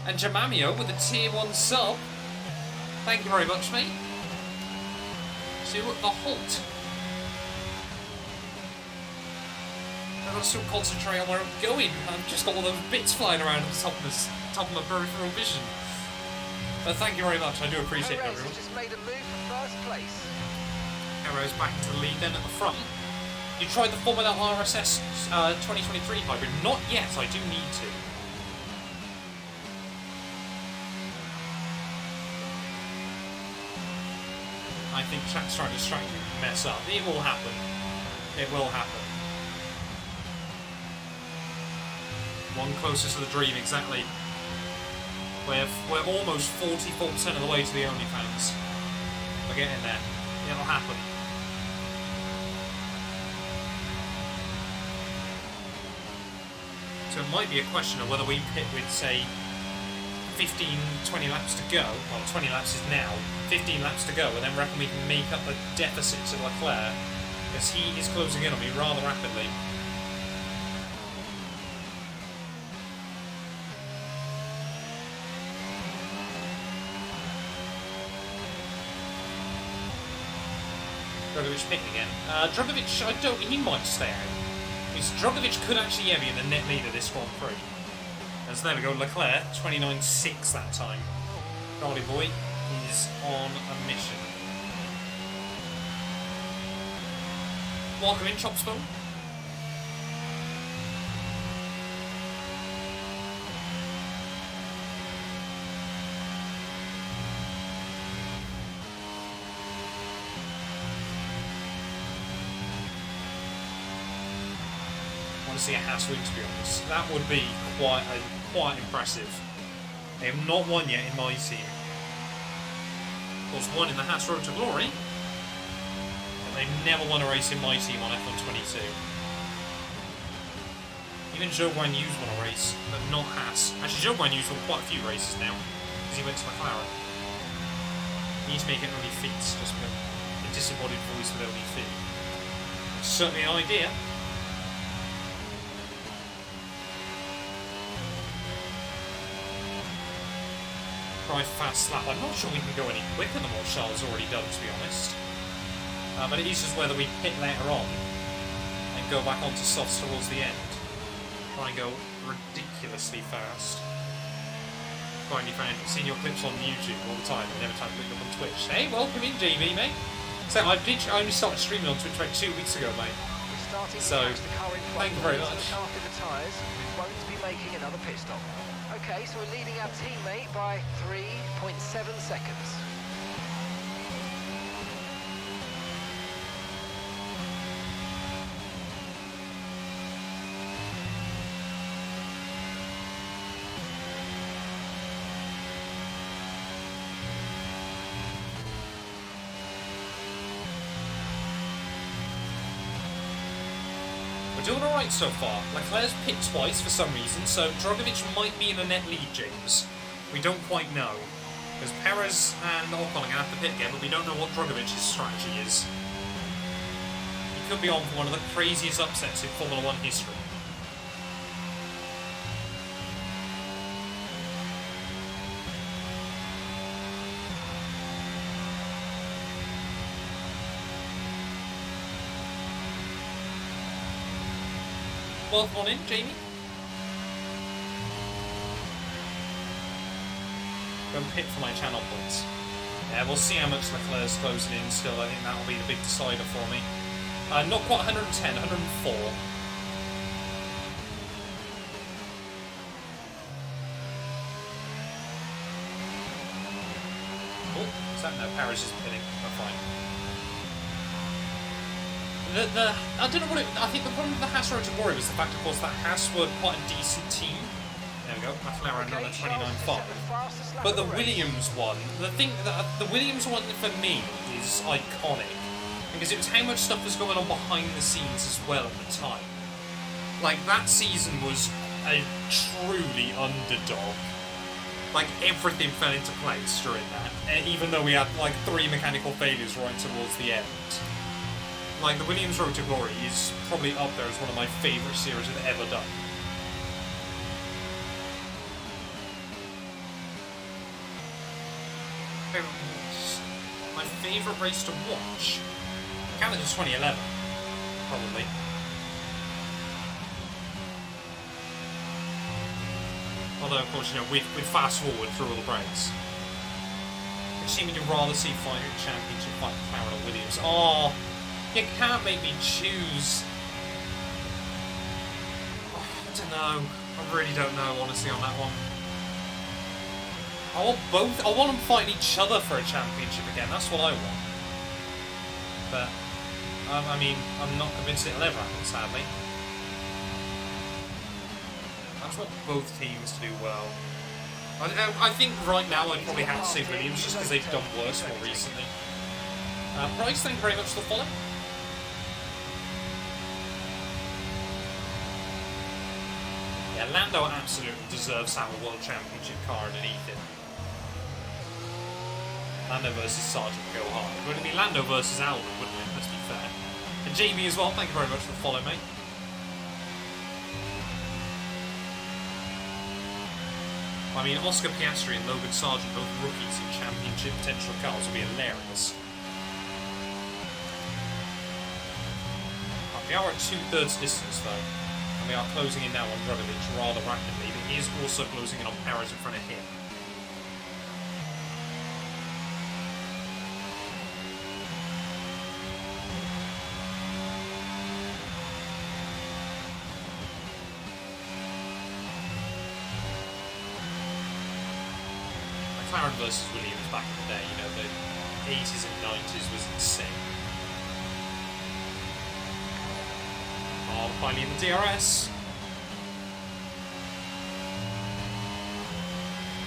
And Jamamio with a tier 1 sub. Thank you very much, mate. So you're at the halt. I've got to still concentrate on where I'm going. I've just got all those bits flying around at the top of my peripheral vision. But thank you very much, I do appreciate it, everyone. Just made a move for first place. Arrow's back into the lead then at the front. You tried the Formula RSS 2023 hybrid? Not yet, I do need to. I think chat's trying to mess up. It will happen. It will happen. One closest to the dream, exactly. We're almost 44% of the way to the OnlyFans. We're getting there. It'll happen. So it might be a question of whether we pit with, say, 15, 20 laps to go. Well, 20 laps is now. 15 laps to go, and then reckon we can make up the deficit to Leclerc, because he is closing in on me rather rapidly. Drogovic pitting again. Drogovic, he might stay out. Because Drogovic could actually be in the net lead of this Grand Prix. And so there we go, Leclerc, 29.6 that time. Golly boy is on a mission. Welcome in, Chopspoon. I want to see a Haas win, to be honest. That would be quite impressive. They have not won yet in my team. Of course, won in the Haas Road to Glory, but they've never won a race in my team on F122. Even Zhou Guan Yu's won a race, but not Haas. Actually, Zhou Guan Yu's won quite a few races now, because he went to McLaren. He needs to make it only feats, just a disembodied voice with only feet. Certainly an idea. Fast lap. I'm not sure we can go any quicker than what Charles has already done, to be honest. But it is just whether we pit later on and go back onto softs towards the end. Try and go ridiculously fast. Finally found seeing your clips on YouTube all the time and never time to pick up on Twitch. Hey, welcome in, JB, mate. So I only started streaming on Twitch about 2 weeks ago, mate. So thank you very much. After the tyres, we won't be making another pit stop. Okay, so we're leading our teammate by 3.7 seconds. We're doing alright so far. Leclerc's pit twice for some reason, so Drogovic might be in a net lead, James. We don't quite know. Because Perez and Ocon are going to have to pit again, but we don't know what Drogovic's strategy is. He could be on for one of the craziest upsets in Formula 1 history. welcome on in, Jamie. Go pit for my channel points. Yeah, we'll see how much Leclerc's closing in still. I think that'll be the big decider for me. Not quite 110, 104. Oh, is that no? Paris is pitting. Oh, fine. I don't know what it... I think the problem with the Haas Road to Glory was the fact, of course, that Haas were quite a decent team. There we go, McLaren on the 29.5. But the Williams one, the Williams one for me is iconic. Because it was how much stuff was going on behind the scenes as well at the time. Like, that season was a truly underdog. Like, everything fell into place during that. Even though we had, like, 3 mechanical failures right towards the end. Like, the Williams Road to Glory is probably up there as one of my favourite series I've ever done. My favourite race to watch? Canada's 2011, probably. Although, of course, you know, we fast forward through all the breaks. Assuming you'd rather see fighting championship fight McLaren or Williams. Oh, you can't make me choose. Oh, I don't know. I really don't know, honestly, on that one. I want both. I want them fighting each other for a championship again. That's what I want. But, I mean, I'm not convinced it'll ever happen, sadly. I just want both teams to do well. I think right now I'd probably have to say Williams just because they've done worse more recently. Price, thank you very much for the follow. Yeah, Lando absolutely deserves to have a World Championship car underneath it. Lando versus Sargent go hard. It would be Lando versus Albon, wouldn't it? Let's be fair. And Jamie as well, thank you very much for the follow, mate. I mean, Oscar Piastri and Logan Sargent, both rookies in championship potential cars, would be hilarious. We are at 2/3 distance though, and we are closing in now on Drogovic rather rapidly, but he is also closing in on Perez in front of him. McLaren versus Williams back in the day, you know, the 80s and 90s was insane. Oh, finally in the DRS.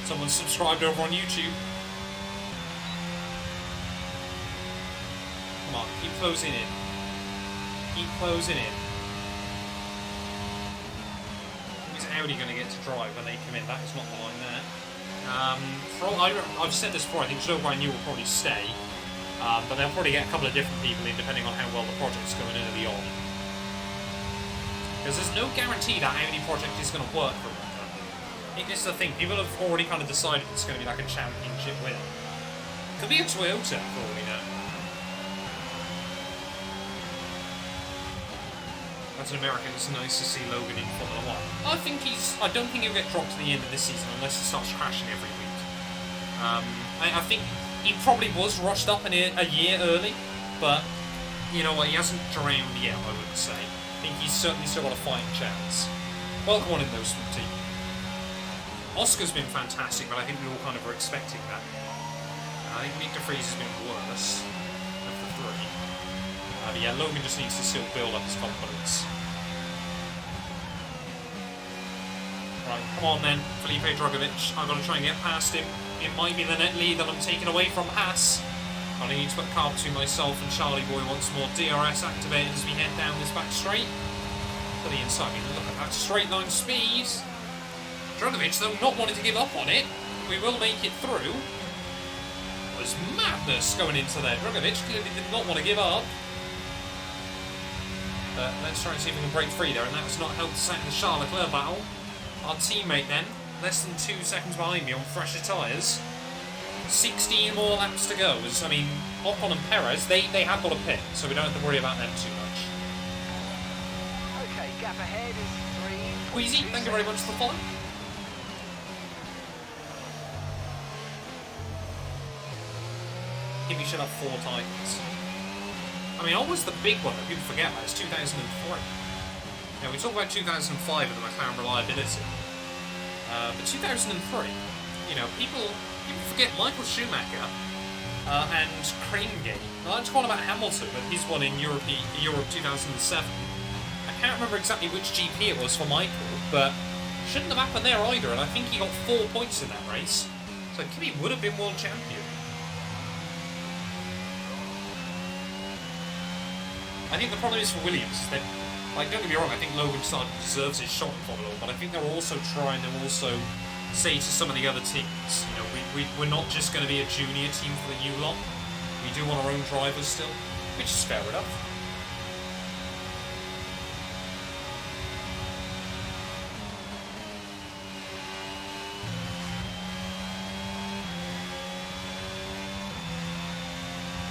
Someone subscribed over on YouTube. Come on, keep closing in. Keep closing in. Is Audi going to get to drive when they come in? That is not the line there. I've said this before, I think Joe Guanyu will probably stay. But they'll probably get a couple of different people in depending on how well the project's going early on. Because there's no guarantee that Audi project is going to work for them. I think this is the thing, people have already kind of decided it's going to be like a championship winner. Could be a Toyota for all we know. As an American, it's nice to see Logan in Formula 1. I don't think he'll get dropped to the end of this season unless he starts crashing every week. I think he probably was rushed up a year early, but you know what, he hasn't drowned yet, I would say. I think he's certainly still got a fighting chance. Welcome on in though, Swifty. Oscar's been fantastic, but I think we all kind of were expecting that. I think Nick de Vries has been worse of the three. But yeah, Logan just needs to still build up his confidence. Right, come on then, Felipe Drogovic. I've got to try and get past him. It might be the net lead that I'm taking away from Haas. I need to put car between myself and Charlie Boy once more. DRS activated as we head down this back straight. To the inside, look at that straight line speed. Drogovic, though, not wanting to give up on it. We will make it through. There's madness going into there. Drogovic clearly did not want to give up. But let's try and see if we can break free there, and that was not helped us out in the Charles Leclerc battle. Our teammate then, less than 2 seconds behind me on fresher tyres. 16 more laps to go. I mean, Ocon and Perez, they have got a pit, so we don't have to worry about them too much. Okay, gap ahead is 3. Queasy, thank you very much for the follow. Kimmy should have 4 titles. I mean, always the big one that people forget about is 2003. Now, we talk about 2005 and the McLaren reliability. But 2003, you know, people forget Michael Schumacher and Crane Gate. I like to call about Hamilton, but his one in Europe 2007. I can't remember exactly which GP it was for Michael, but shouldn't have happened there either, and I think he got 4 points in that race. So Kimi would have been world champion. I think the problem is for Williams is that, like, don't get me wrong, I think Logan Sargent deserves his shot in Formula 1, but I think they're also trying to say to some of the other teams, you know, we're not just going to be a junior team for the new lot. We do want our own drivers still, which is fair enough.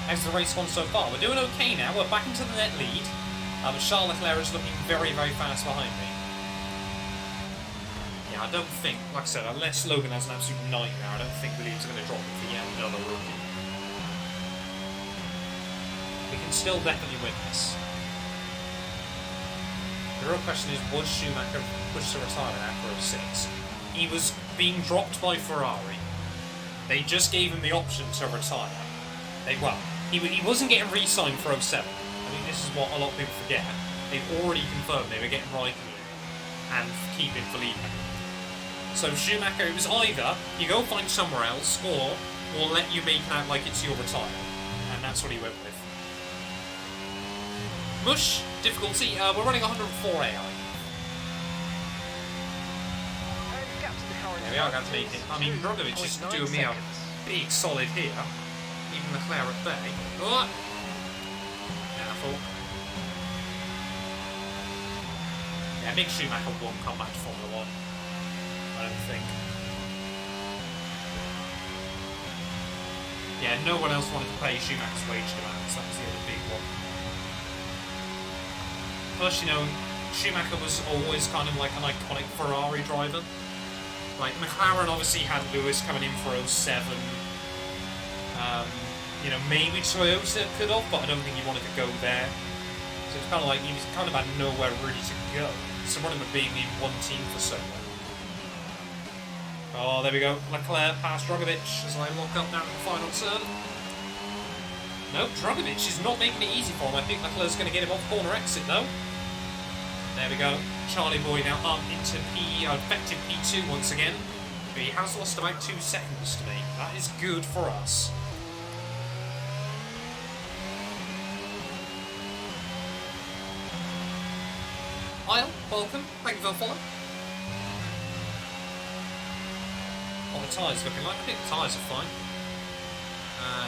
How's the race gone so far? We're doing okay now. We're back into the net lead. But Charles Leclerc is looking very, very fast behind me. Yeah, I don't think, like I said, unless Logan has an absolute nightmare, I don't think Williams are going to drop him for yet another rookie. We can still definitely win this. The real question is, was Schumacher pushed to retirement after 06? He was being dropped by Ferrari. They just gave him the option to retire. He wasn't getting re-signed for 07. I mean, this is what a lot of people forget. They've already confirmed they were getting Raikkonen and keeping Felipe. So Schumacher, it was either you go find somewhere else, or we'll let you make it out like it's your retirement. And that's what he went with. Mush, difficulty, we're running 104 AI. There we are, going to make it. I mean, Rogovic is doing me a big solid here. Even Leclerc at bay. Oh! Careful. Yeah, Mick Schumacher won't come back to Formula 1. I don't think. Yeah, no one else wanted to pay Schumacher's wage demands. That was the other big one. Plus, you know, Schumacher was always kind of like an iconic Ferrari driver. Like, McLaren obviously had Lewis coming in for 07. You know, maybe Toyota could have, but I don't think he wanted to go there. So it's kind of like he was kind of had nowhere really to go. So one of them being in one team for so long. Oh, there we go. Leclerc past Drogovic as I lock up down at the final turn. No, Drogovic is not making it easy for him. I think Leclerc's going to get him off corner exit though. There we go. Charlie Boy now up into effective P2 once again. But he has lost about 2 seconds to me. That is good for us. Isle, welcome. Thank you for the follow. What the tyres looking like? I think the tyres are fine.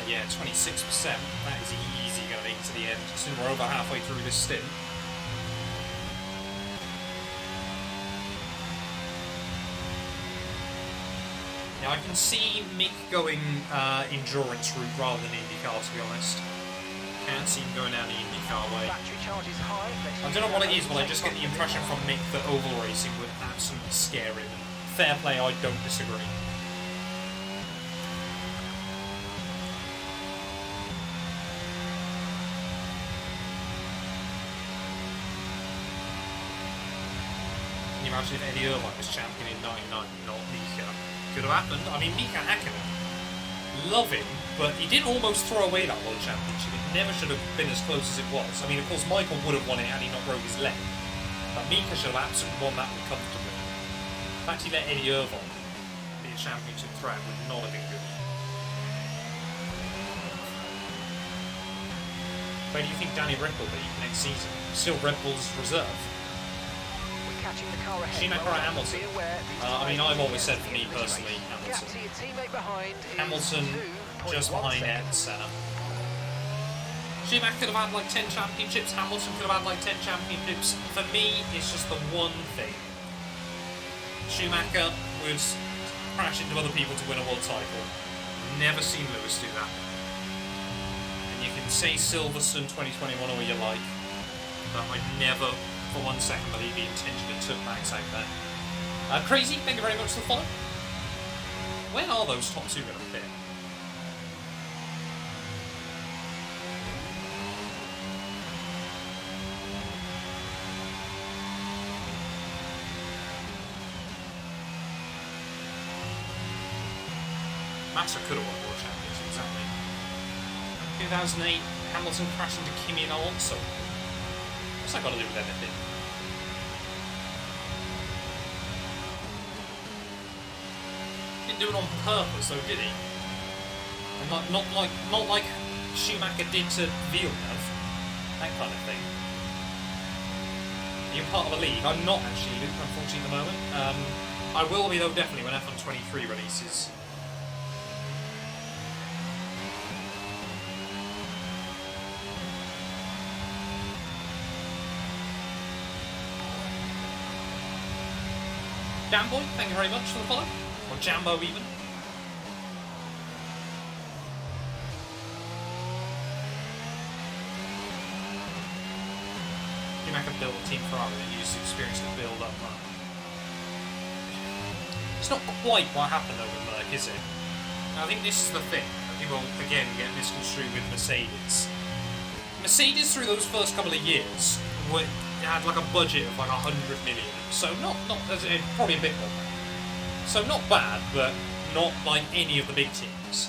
Yeah, 26%. That is easy going to make it to the end. Soon we're over halfway through this stint. Now I can see Mick going endurance route rather than IndyCar, to be honest. Can't see him going down the IndyCar way. I don't know what it is, but I just get the impression from Mick that oval racing would absolutely scare him. Fair play, I don't disagree. Can you imagine if Eddie Irvine was champion in 99, not Mika? Could have happened. I mean, Mika Hakkinen, love him, but he did almost throw away that World Championship. It never should have been as close as it was. I mean, of course, Michael would have won it had he not broke his leg, but Mika should have absolutely won that one comfortably. In fact, he let Eddie Irvine be a championship threat would not have been good. Where do you think Danny Rick will be next season? Still Red Bull's reserve. Schumacher or Hamilton? I mean, I've always said for me personally, Hamilton. Hamilton just behind Ayrton Senna. Schumacher could have had like 10 championships, Hamilton could have had like 10 championships. For me, it's just the one thing. Schumacher would crash into other people to win a world title. Never seen Lewis do that. And you can say Silverstone 2021 all you like, but I never for 1 second believe he intentionally took Max out there. Crazy, thank you very much for the follow. When are those top two going to fit? Massa could have won World Champions, exactly. 2008, Hamilton crashed into Kimi and Alonso. What's that got to do with anything? Didn't do it on purpose, though, did he? And not like Schumacher did to Villeneuve. That kind of thing. You're part of a league. I'm not actually, unfortunately, at the moment. I will be, though, definitely when F1 23 releases. Jamboy, thank you very much for the follow. Or Jambo, even. Schumacher built a team Ferrari and used the experience to build up that. It's not quite what happened over Merck, is it? I think this is the thing. I think we'll again get misconstrued with Mercedes. Mercedes, through those first couple of years, had like a budget of like 100 million. So not probably a bit more. So not bad, but not like any of the big teams.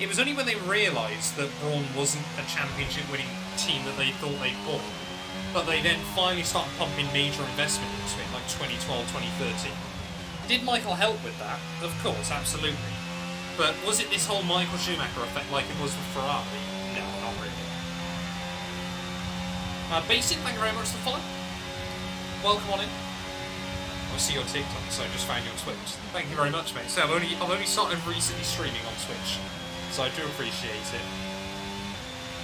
It was only when they realised that Braun wasn't a championship-winning team that they thought they'd bought. But they then finally started pumping major investment into it, like 2012, 2013. Did Michael help with that? Of course, absolutely. But was it this whole Michael Schumacher effect like it was with Ferrari? No, not really. Basin, thank you very much for the follow. Welcome on in. I see your TikTok, so I just found you on Twitch. Thank you very much, mate. So I've only started recently streaming on Twitch, so I do appreciate it.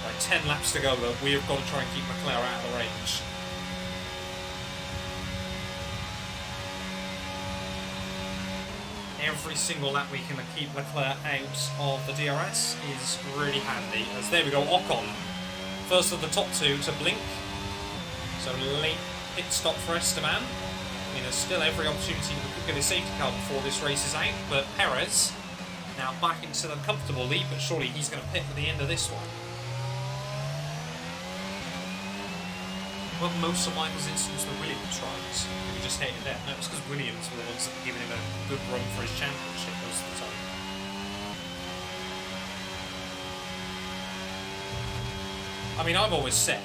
Like 10 laps to go, though. We have got to try and keep Leclerc out of the range. Every single lap we can keep Leclerc out of the DRS is really handy. As there we go, Ocon, first of the top two to blink. So late pit stop for Esteban. I mean, there's still every opportunity to get a safety car before this race is out, but Perez now back into the comfortable lead, but surely he's going to pit at the end of this one. Well, most of Michael's instance with Williams tries. We just hated that. No, it's because Williams were the ones that were giving him a good run for his championship most of the time. I mean, I've always said,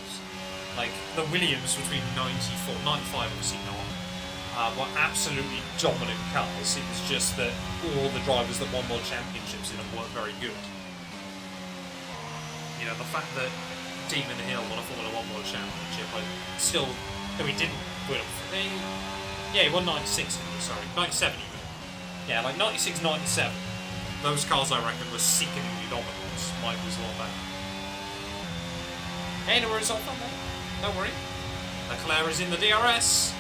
like, the Williams between 94, 95 obviously not, were absolutely dominant cars. It was just that all the drivers that won world championships in them weren't very good. You know, the fact that Demon Hill won a Formula 1 world championship, like, still, though he didn't win it. Yeah, he won 96, sorry, 97 even. Yeah, like 96, 97. Those cars, I reckon, were sickeningly dominant. Mike was a lot better. Hey, no worries, off on there. Don't worry. Leclerc is in the DRS.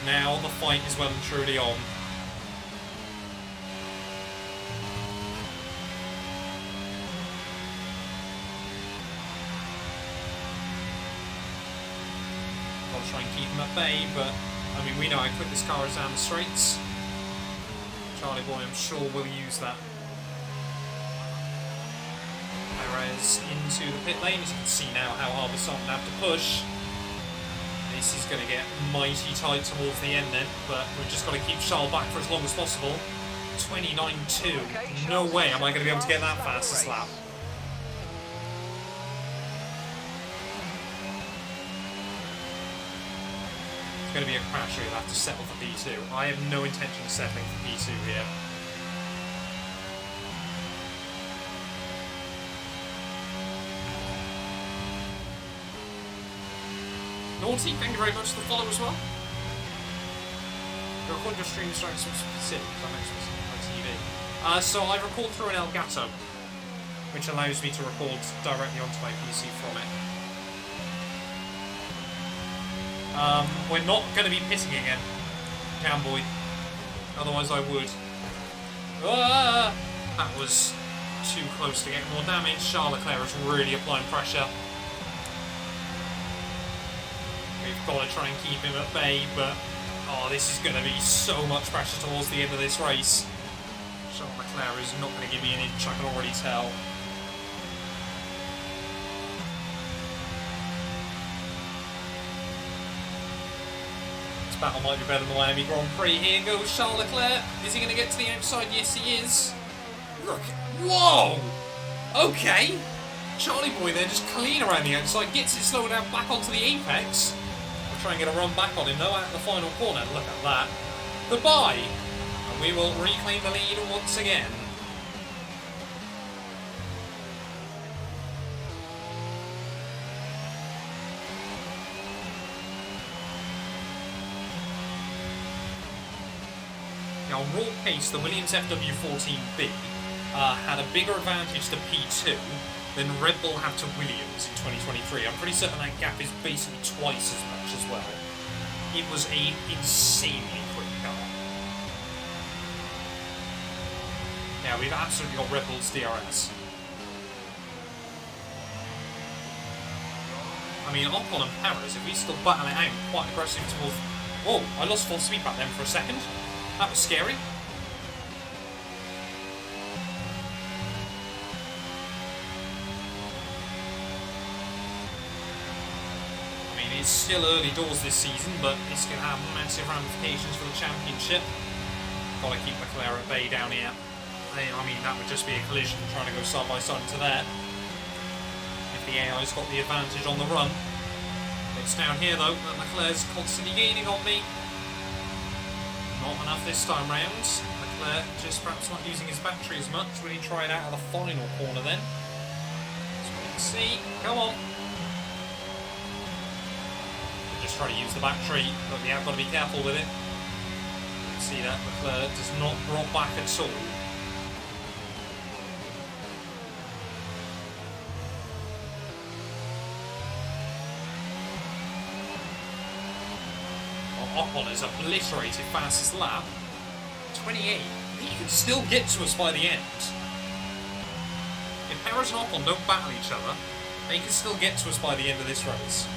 Now the fight is well and truly on. I'll try and keep him at bay, but I mean, we know how quick this car is down the straights. Charlie Boy, I'm sure, will use that. Perez into the pit lane. As you can see now how hard we're starting to have to push. This is going to get mighty tight towards the end then, but we've just got to keep Charles back for as long as possible. 29.2. No way am I going to be able to get that fastest lap. It's going to be a crash here. We'll have to settle for P2. I have no intention of settling for P2 here. Naughty, thank you very much for the follow as well. You record your stream starting some specific, I know specific on TV. So I record through an Elgato, which allows me to record directly onto my PC from it. We're not going to be pitting again, Camboy. Otherwise I would. Ah! That was too close to getting more damage. Charles Leclerc is really applying pressure. We've got to try and keep him at bay, but oh, this is going to be so much pressure towards the end of this race. Charles Leclerc is not going to give me an inch, I can already tell. This battle might be better than the Miami Grand Prix. Here goes Charles Leclerc. Is he going to get to the outside? Yes, he is. Look. Whoa! Okay. Charlie Boy there just clean around the outside, gets it slowed down back onto the apex. We'll try and get a run back on him though at the final corner. Look at that. Goodbye. And we will reclaim the lead once again. Now on raw pace, the Williams FW14B had a bigger advantage to P2 than Red Bull have to Williams in 2023. I'm pretty certain that gap is basically twice as much as well. It was an insanely quick car. Now we've absolutely got Red Bull's DRS. I mean, Ocon and Perez, if we still battle it out quite aggressive towards... Whoa, I lost full speed back then for a second. That was scary. It's still early doors this season, but this can have massive ramifications for the championship. Gotta keep Leclerc at bay down here. I mean, that would just be a collision trying to go side by side to there. If the AI's got the advantage on the run. It's down here though, that Leclerc's constantly gaining on me. Not enough this time round. Leclerc just perhaps not using his battery as much when he tried out of the final corner then. Let's wait and see. Come on. Just try to use the battery, but we have got to be careful with it. You can see that Leclerc does not drop back at all. Well, Ocon has obliterated fastest lap. 28. He could still get to us by the end. If Perez and Ocon don't battle each other, they can still get to us by the end of this race.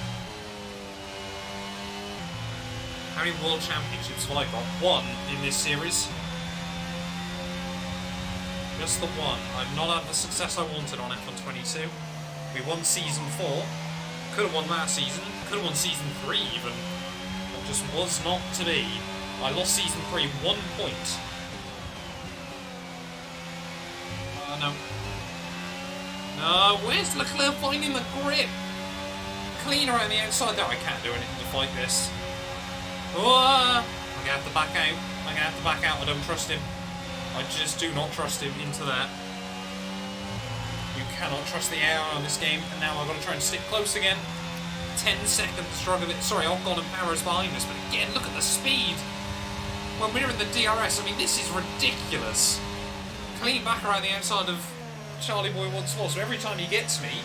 How many World Championships have I got? One in this series. Just the one. I've not had the success I wanted on F1 22. We won Season 4. Could have won that season. Could have won Season 3 even. But just was not to be. I lost Season 3 1 point. No. No, where's Leclerc finding the grip? Clean around the outside there. I can't do anything to fight this. Oh, I'm going to have to back out. I'm going to have to back out. I don't trust him. I just do not trust him into that. You cannot trust the AI on this game. And now I've got to try and stick close again. 10 seconds struggle. Sorry, Ocon and Perez behind us. But again, look at the speed. When we're in the DRS, I mean, this is ridiculous. Clean back around the outside of Charlie Boy once more. So every time he gets me,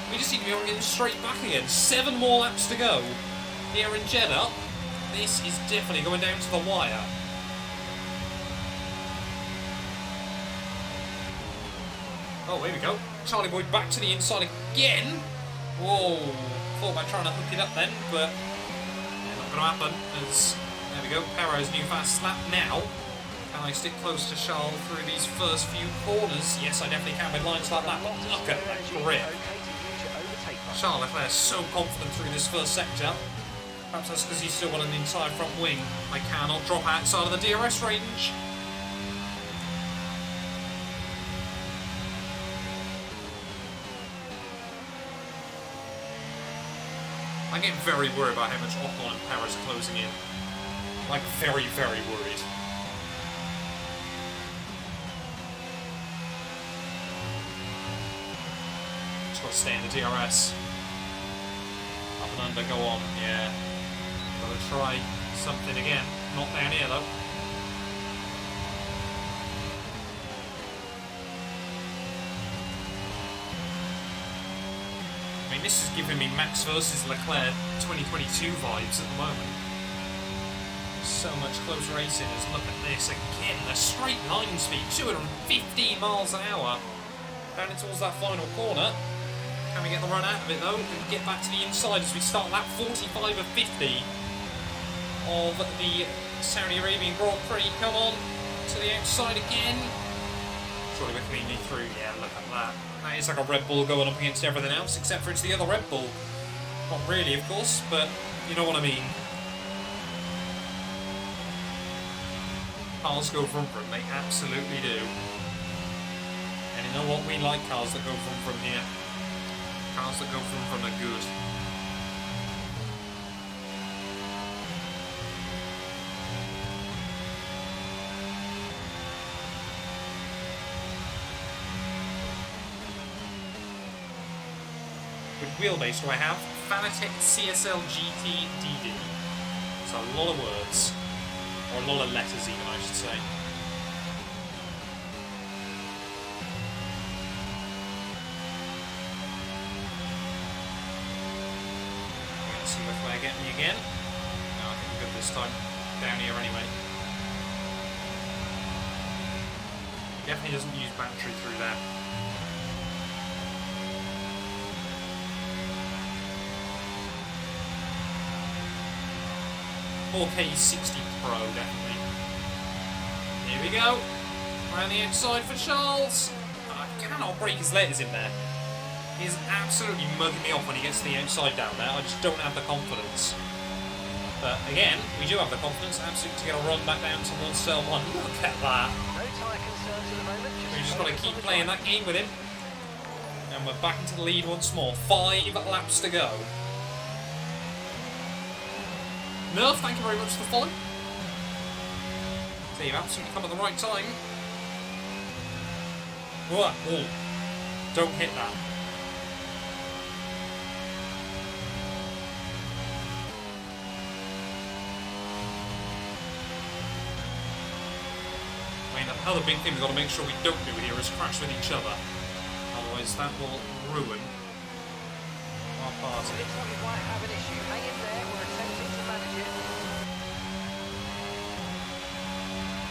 we just seem to be able to get him straight back again. 7 more laps to go here in Jeddah. This is definitely going down to the wire. Oh, here we go. Charlie Boy back to the inside again. Whoa. Thought about trying to hook it up then, but not going to happen. As, there we go. Perez new fast lap now. Can I stick close to Charles through these first few corners? Yes, I definitely can with lines like that. Look at that grip. Charles Leclerc is so confident through this first sector. Perhaps that's because he's still got an entire front wing. I cannot drop outside of the DRS range. I get very worried about how much Ocon and Perez are closing in. Like, very, very worried. Just got to stay in the DRS. Up and under, go on, yeah. Gotta try something again. Not down here though. I mean, this is giving me Max versus Leclerc 2022 vibes at the moment. So much close racing as look at this again. The straight line speed, 215 miles an hour. Down towards that final corner. Can we get the run out of it though? Can we get back to the inside as we start lap 45 of 50 of the Saudi Arabian Grand Prix? Come on, to the outside again. Surely we're cleanly through. Yeah, look at that. That is like a Red Bull going up against everything else, except for it's the other Red Bull. Not really, of course, but you know what I mean. Cars go vroom vroom, they absolutely do. And you know what? We like cars that go vroom vroom here. Cars that go vroom vroom are good. Which wheelbase do I have? Fanatec CSL GT DD. It's a lot of words. Or a lot of letters even, I should say. Let's see if I get me again. No, I think we're good this time. Down here anyway. Definitely doesn't use battery through there. .4K 60 Pro, definitely. Here we go. Around the outside for Charles. I cannot break his letters in there. He's absolutely mugging me off when he gets to the outside down there. I just don't have the confidence. But again, we do have the confidence absolutely to get a run back down towards cell 1. Look at that. No tyre concerns at the moment. We've just got to keep playing that game with him. And we're back into the lead once more. 5 laps to go. Nerf, thank you very much for the follow. So you've absolutely come at the right time. Whoa, oh, don't hit that. I mean, another big thing we've got to make sure we don't do here is crash with each other. Otherwise that will ruin our party. Looks like we might have an issue. Hang in there, we're attempting to manage it.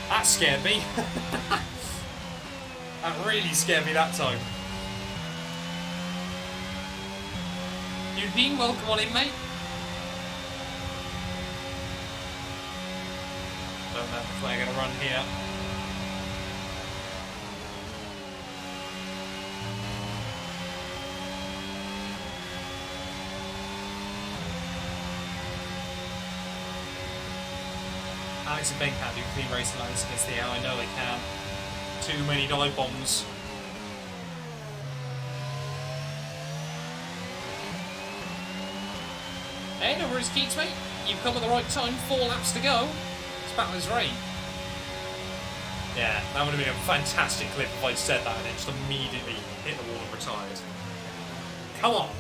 That scared me. That really scared me that time. Eugene, welcome on in, mate. Don't let the flag get a run here. Alex and Ben can't do clean racing lines against the air. I know they can. Too many dive bombs. Hey, no worries, Keats, mate. You've come at the right time. 4 laps to go. This battle is right. Yeah, that would have been a fantastic clip if I'd said that and then just immediately hit the wall and retired. Come on.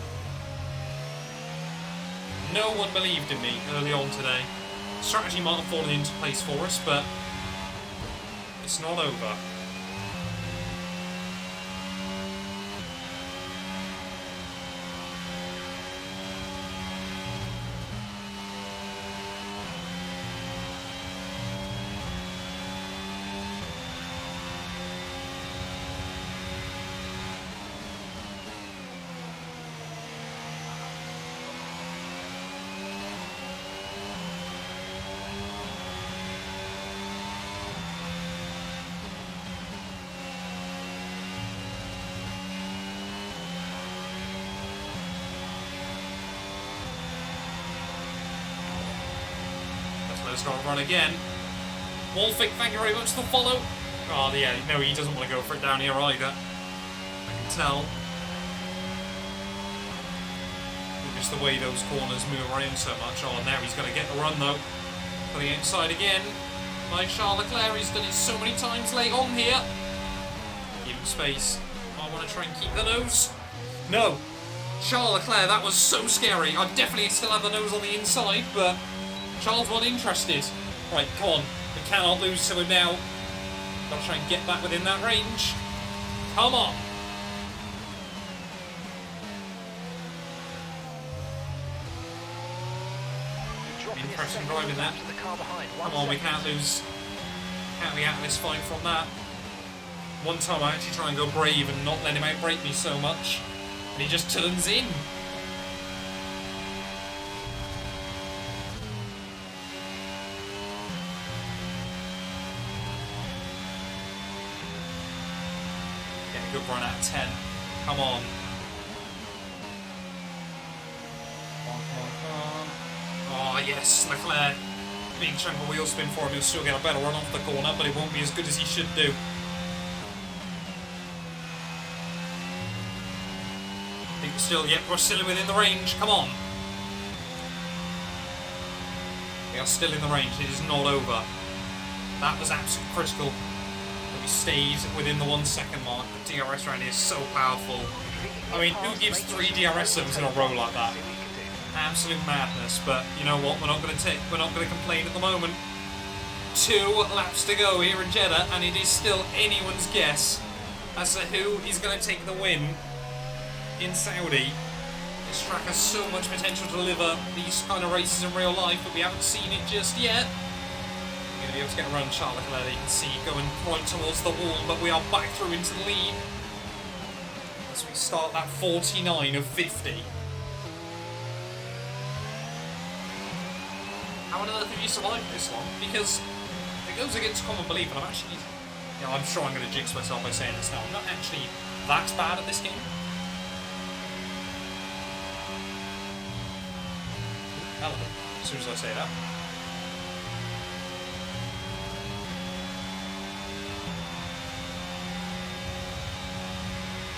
No one believed in me early on today. Strategy might have fallen into place for us, but it's not over. Let's not run again. Wolfic, thank you very much for the follow. Oh, yeah, no, he doesn't want to go for it down here either. I can tell. Just the way those corners move around so much. Oh, now he's going to get the run, though. For the outside again. Like Charles Leclerc, he's done it so many times late on here. Give him space. I want to try and keep the nose. No. Charles Leclerc, that was so scary. I definitely still have the nose on the inside, but Charles not interested. Right, come on. We cannot lose to him now. Gotta try and get back within that range. Come on. Impressive driving that. Come on, we can't lose. Can't be out of this fight from that. One time I actually try and go brave and not let him outbrake me so much. And he just turns in. Getting a good run out of 10. Come on. Oh yes, Leclerc. Being chunk of wheel spin for him, he'll still get a better run off the corner, but it won't be as good as he should do. I think we're still within the range. Come on. We are still in the range. It is not over. That was absolutely critical that we stayed within the 1 second mark. The DRS round is so powerful. I mean, who gives 3 DRS zones in a row like that? Absolute madness, but you know what? We're not going to complain at the moment. 2 laps to go here in Jeddah, and it is still anyone's guess as to who is going to take the win in Saudi. This track has so much potential to deliver these kind of races in real life, but we haven't seen it just yet. We're going to be able to get around Charles Leclerc. You can see going right towards the wall, but we are back through into the lead as we start that 49 of 50. How on earth have you survived this long? Because it goes against common belief, and I'm sure I'm going to jinx myself by saying this now. I'm not actually that bad at this game. Hello, as soon as I say that.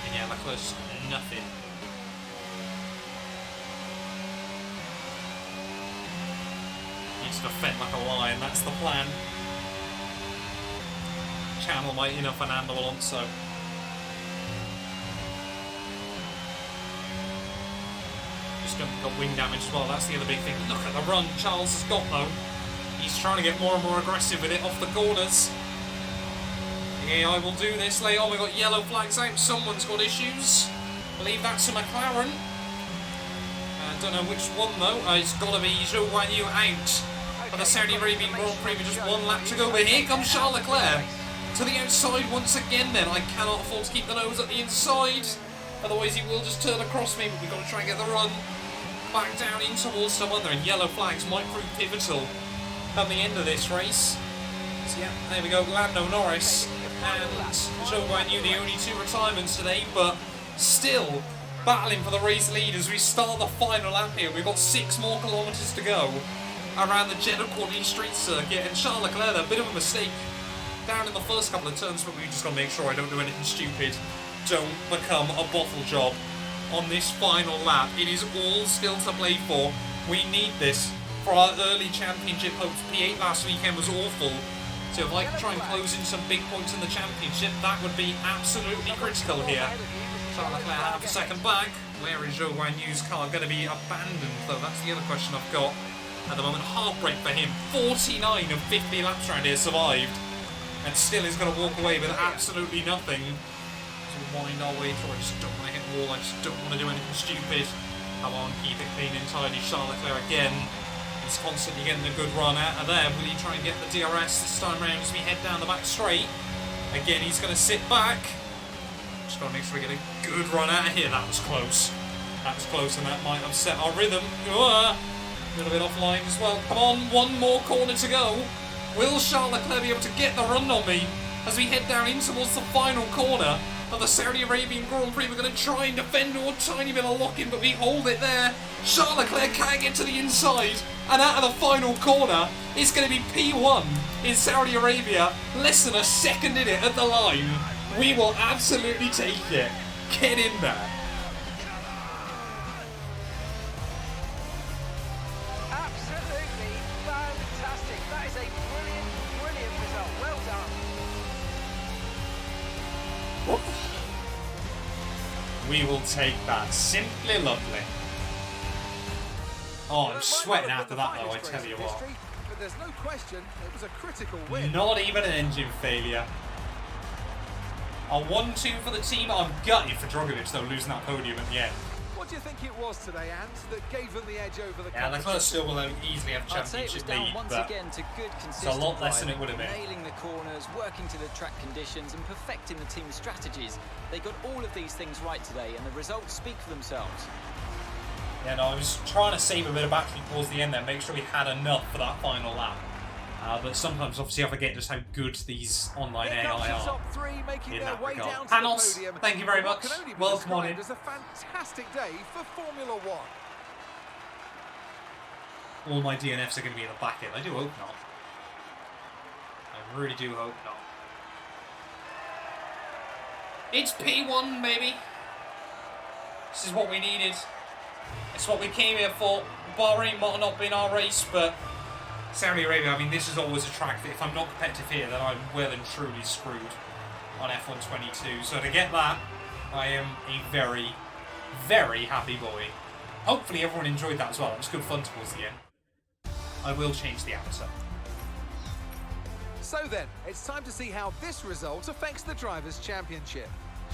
And yeah, Leclerc's nothing. Needs to defend like a lion, that's the plan. Channel my inner Fernando Alonso. Just got wing damage as well, that's the other big thing. Look at the run Charles has got though. He's trying to get more and more aggressive with it off the corners. Yeah, I will do this. Oh, we got yellow flags out. Someone's got issues. I believe that's a McLaren. I don't know which one though. It's got to be Zhou Guanyu out. For the Saudi Arabian Grand Prix with just 1 lap to go. But here comes Charles Leclerc to the outside once again then. I cannot afford to keep the nose at the inside. Otherwise he will just turn across me. But we've got to try and get the run back down in towards some other. And yellow flags might prove pivotal come the end of this race. So yeah, there we go. Lando Norris and Zhou Guanyu, the only 2 retirements today. But still battling for the race lead as we start the final lap here. We've got 6 more kilometres to go around the Jeddah Corniche Street Circuit, and Charles Leclerc, a bit of a mistake down in the first couple of turns, but we just got to make sure I don't do anything stupid. Don't become a bottle job on this final lap. It is all still to play for. We need this for our early championship hopes. P8 last weekend was awful, so if I can try and close in some big points in the championship, that would be absolutely critical here. Charles Leclerc half a second back. Where is Zhou Guanyu's car going to be abandoned, though? That's the other question I've got at the moment. Heartbreak for him. 49 of 50 laps around here survived, and still is going to walk away with absolutely nothing. So we wind our way through. I just don't want to hit the wall. I just don't want to do anything stupid. Come on, keep it clean and tidy. Charles Leclerc again. He's constantly getting a good run out of there. Will he try and get the DRS this time around as we head down the back straight? Again, he's going to sit back. Just got to make sure we get a good run out of here. That was close. That was close, and that might upset our rhythm. A little bit offline as well. Come on, 1 more corner to go. Will Charles Leclerc be able to get the run on me as we head down in towards the final corner of the Saudi Arabian Grand Prix? We're going to try and defend a tiny bit of lock-in, but we hold it there. Charles Leclerc can't get to the inside, and out of the final corner, it's going to be P1 in Saudi Arabia. Less than a second in it at the line. We will absolutely take it. Get in there. Absolutely fantastic. That is a brilliant, brilliant result. Well done. We will take that. Simply lovely. Oh, I'm sweating after that though, I tell you what. But there's no question it was a critical win. Not even an engine failure. A 1-2 for the team. I'm gutted for Drogovic though, losing that podium at the end. What do you think it was today, Ant, that gave them the edge over the Yeah, Leclerc still will easily have I'd say it was championship down lead, once but again to good, it's a consistent lot less than it driving, would have been. nailing the corners, working to the track conditions, and perfecting the team's strategies. They got all of these things right today, and the results speak for themselves. Yeah, no, I was trying to save a bit of battery towards the end there, make sure we had enough for that final lap. But sometimes, obviously, I forget just how good these online Here AI comes the are. top three making in their that way regard. down to Panos, the podium. thank you very What much. can only be Welcome on described in. as a fantastic day for Formula One. All my DNFs are going to be in the back end. I do hope not. I really do hope not. It's P1, baby. This is what we needed. It's what we came here for. Bahrain might have not been our race, but Saudi Arabia, I mean, this is always a track that if I'm not competitive here, then I'm well and truly screwed on F1 22. So to get that, I am a very, very happy boy. Hopefully everyone enjoyed that as well. It was good fun towards the end. I will change the answer. So then, it's time to see how this result affects the Drivers' Championship.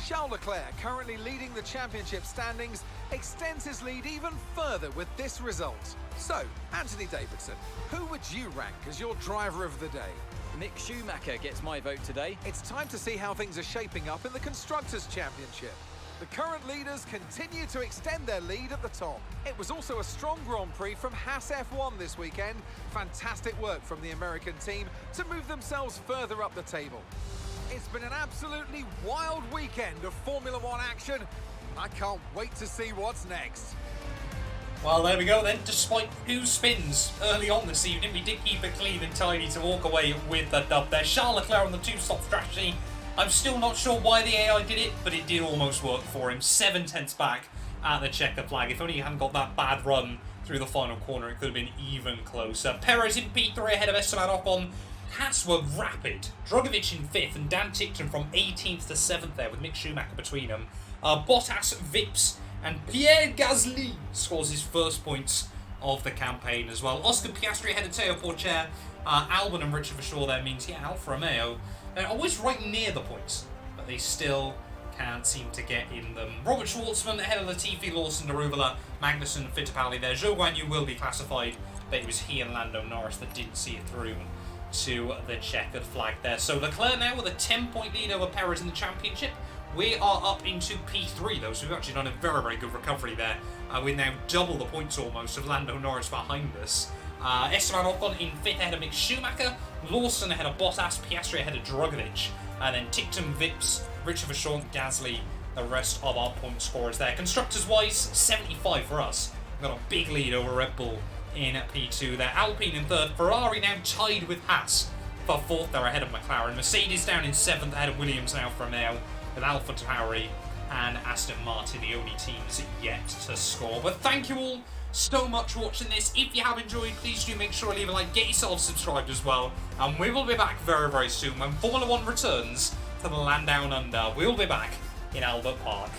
Charles Leclerc, currently leading the championship standings, extends his lead even further with this result. So, Anthony Davidson, who would you rank as your driver of the day? Mick Schumacher gets my vote today. It's time to see how things are shaping up in the Constructors' Championship. The current leaders continue to extend their lead at the top. It was also a strong Grand Prix from Haas F1 this weekend. Fantastic work from the American team to move themselves further up the table. It's been an absolutely wild weekend of Formula One action. I can't wait to see what's next. Well, there we go then. Despite 2 spins early on this evening, we did keep it clean and tidy to walk away with the dub there. Charles Leclerc on the 2-stop strategy. I'm still not sure why the AI did it, but it did almost work for him. 7 tenths back at the checker flag. If only he hadn't got that bad run through the final corner, it could have been even closer. Perez in P3 ahead of Esteban Ocon. Haas were rapid. Drogovic in 5th and Dan Tickton from 18th to 7th there with Mick Schumacher between them. Bottas, Vips and Pierre Gasly scores his first points of the campaign as well. Oscar Piastri ahead of Teo Porcher. Albon and Richard Verschoor there means, yeah, Alfa Romeo, they're always right near the points, but they still can't seem to get in them. Robert Schwartzman ahead of Latifi, Lawson, Daruvula, Magnussen, Fittipaldi there. Zhou Guanyu will be classified, but it was he and Lando Norris that didn't see it through to the checkered flag there. So Leclerc now with a 10-point lead over Perez in the championship. We are up into P3 though, so we've actually done a very, very good recovery there. With now double the points almost of Lando Norris behind us. Esteban Ocon in 5th ahead of Mick Schumacher, Lawson ahead of Bottas, Piastri ahead of Drogovic, and then Tickton, Vips, Richard Verschoor, Gasly, the rest of our point scorers there. Constructors-wise, 75 for us. We've got a big lead over Red Bull in P2 there. Alpine in 3rd, Ferrari now tied with Haas for 4th there ahead of McLaren. Mercedes down in 7th ahead of Williams now from now, with Alpha Tauri and Aston Martin the only teams yet to score. But thank you all so much for watching this. If you have enjoyed, please do make sure to leave a like, get yourself subscribed as well, and we will be back very, very soon when Formula One returns to the land down under. We'll be back in Albert Park.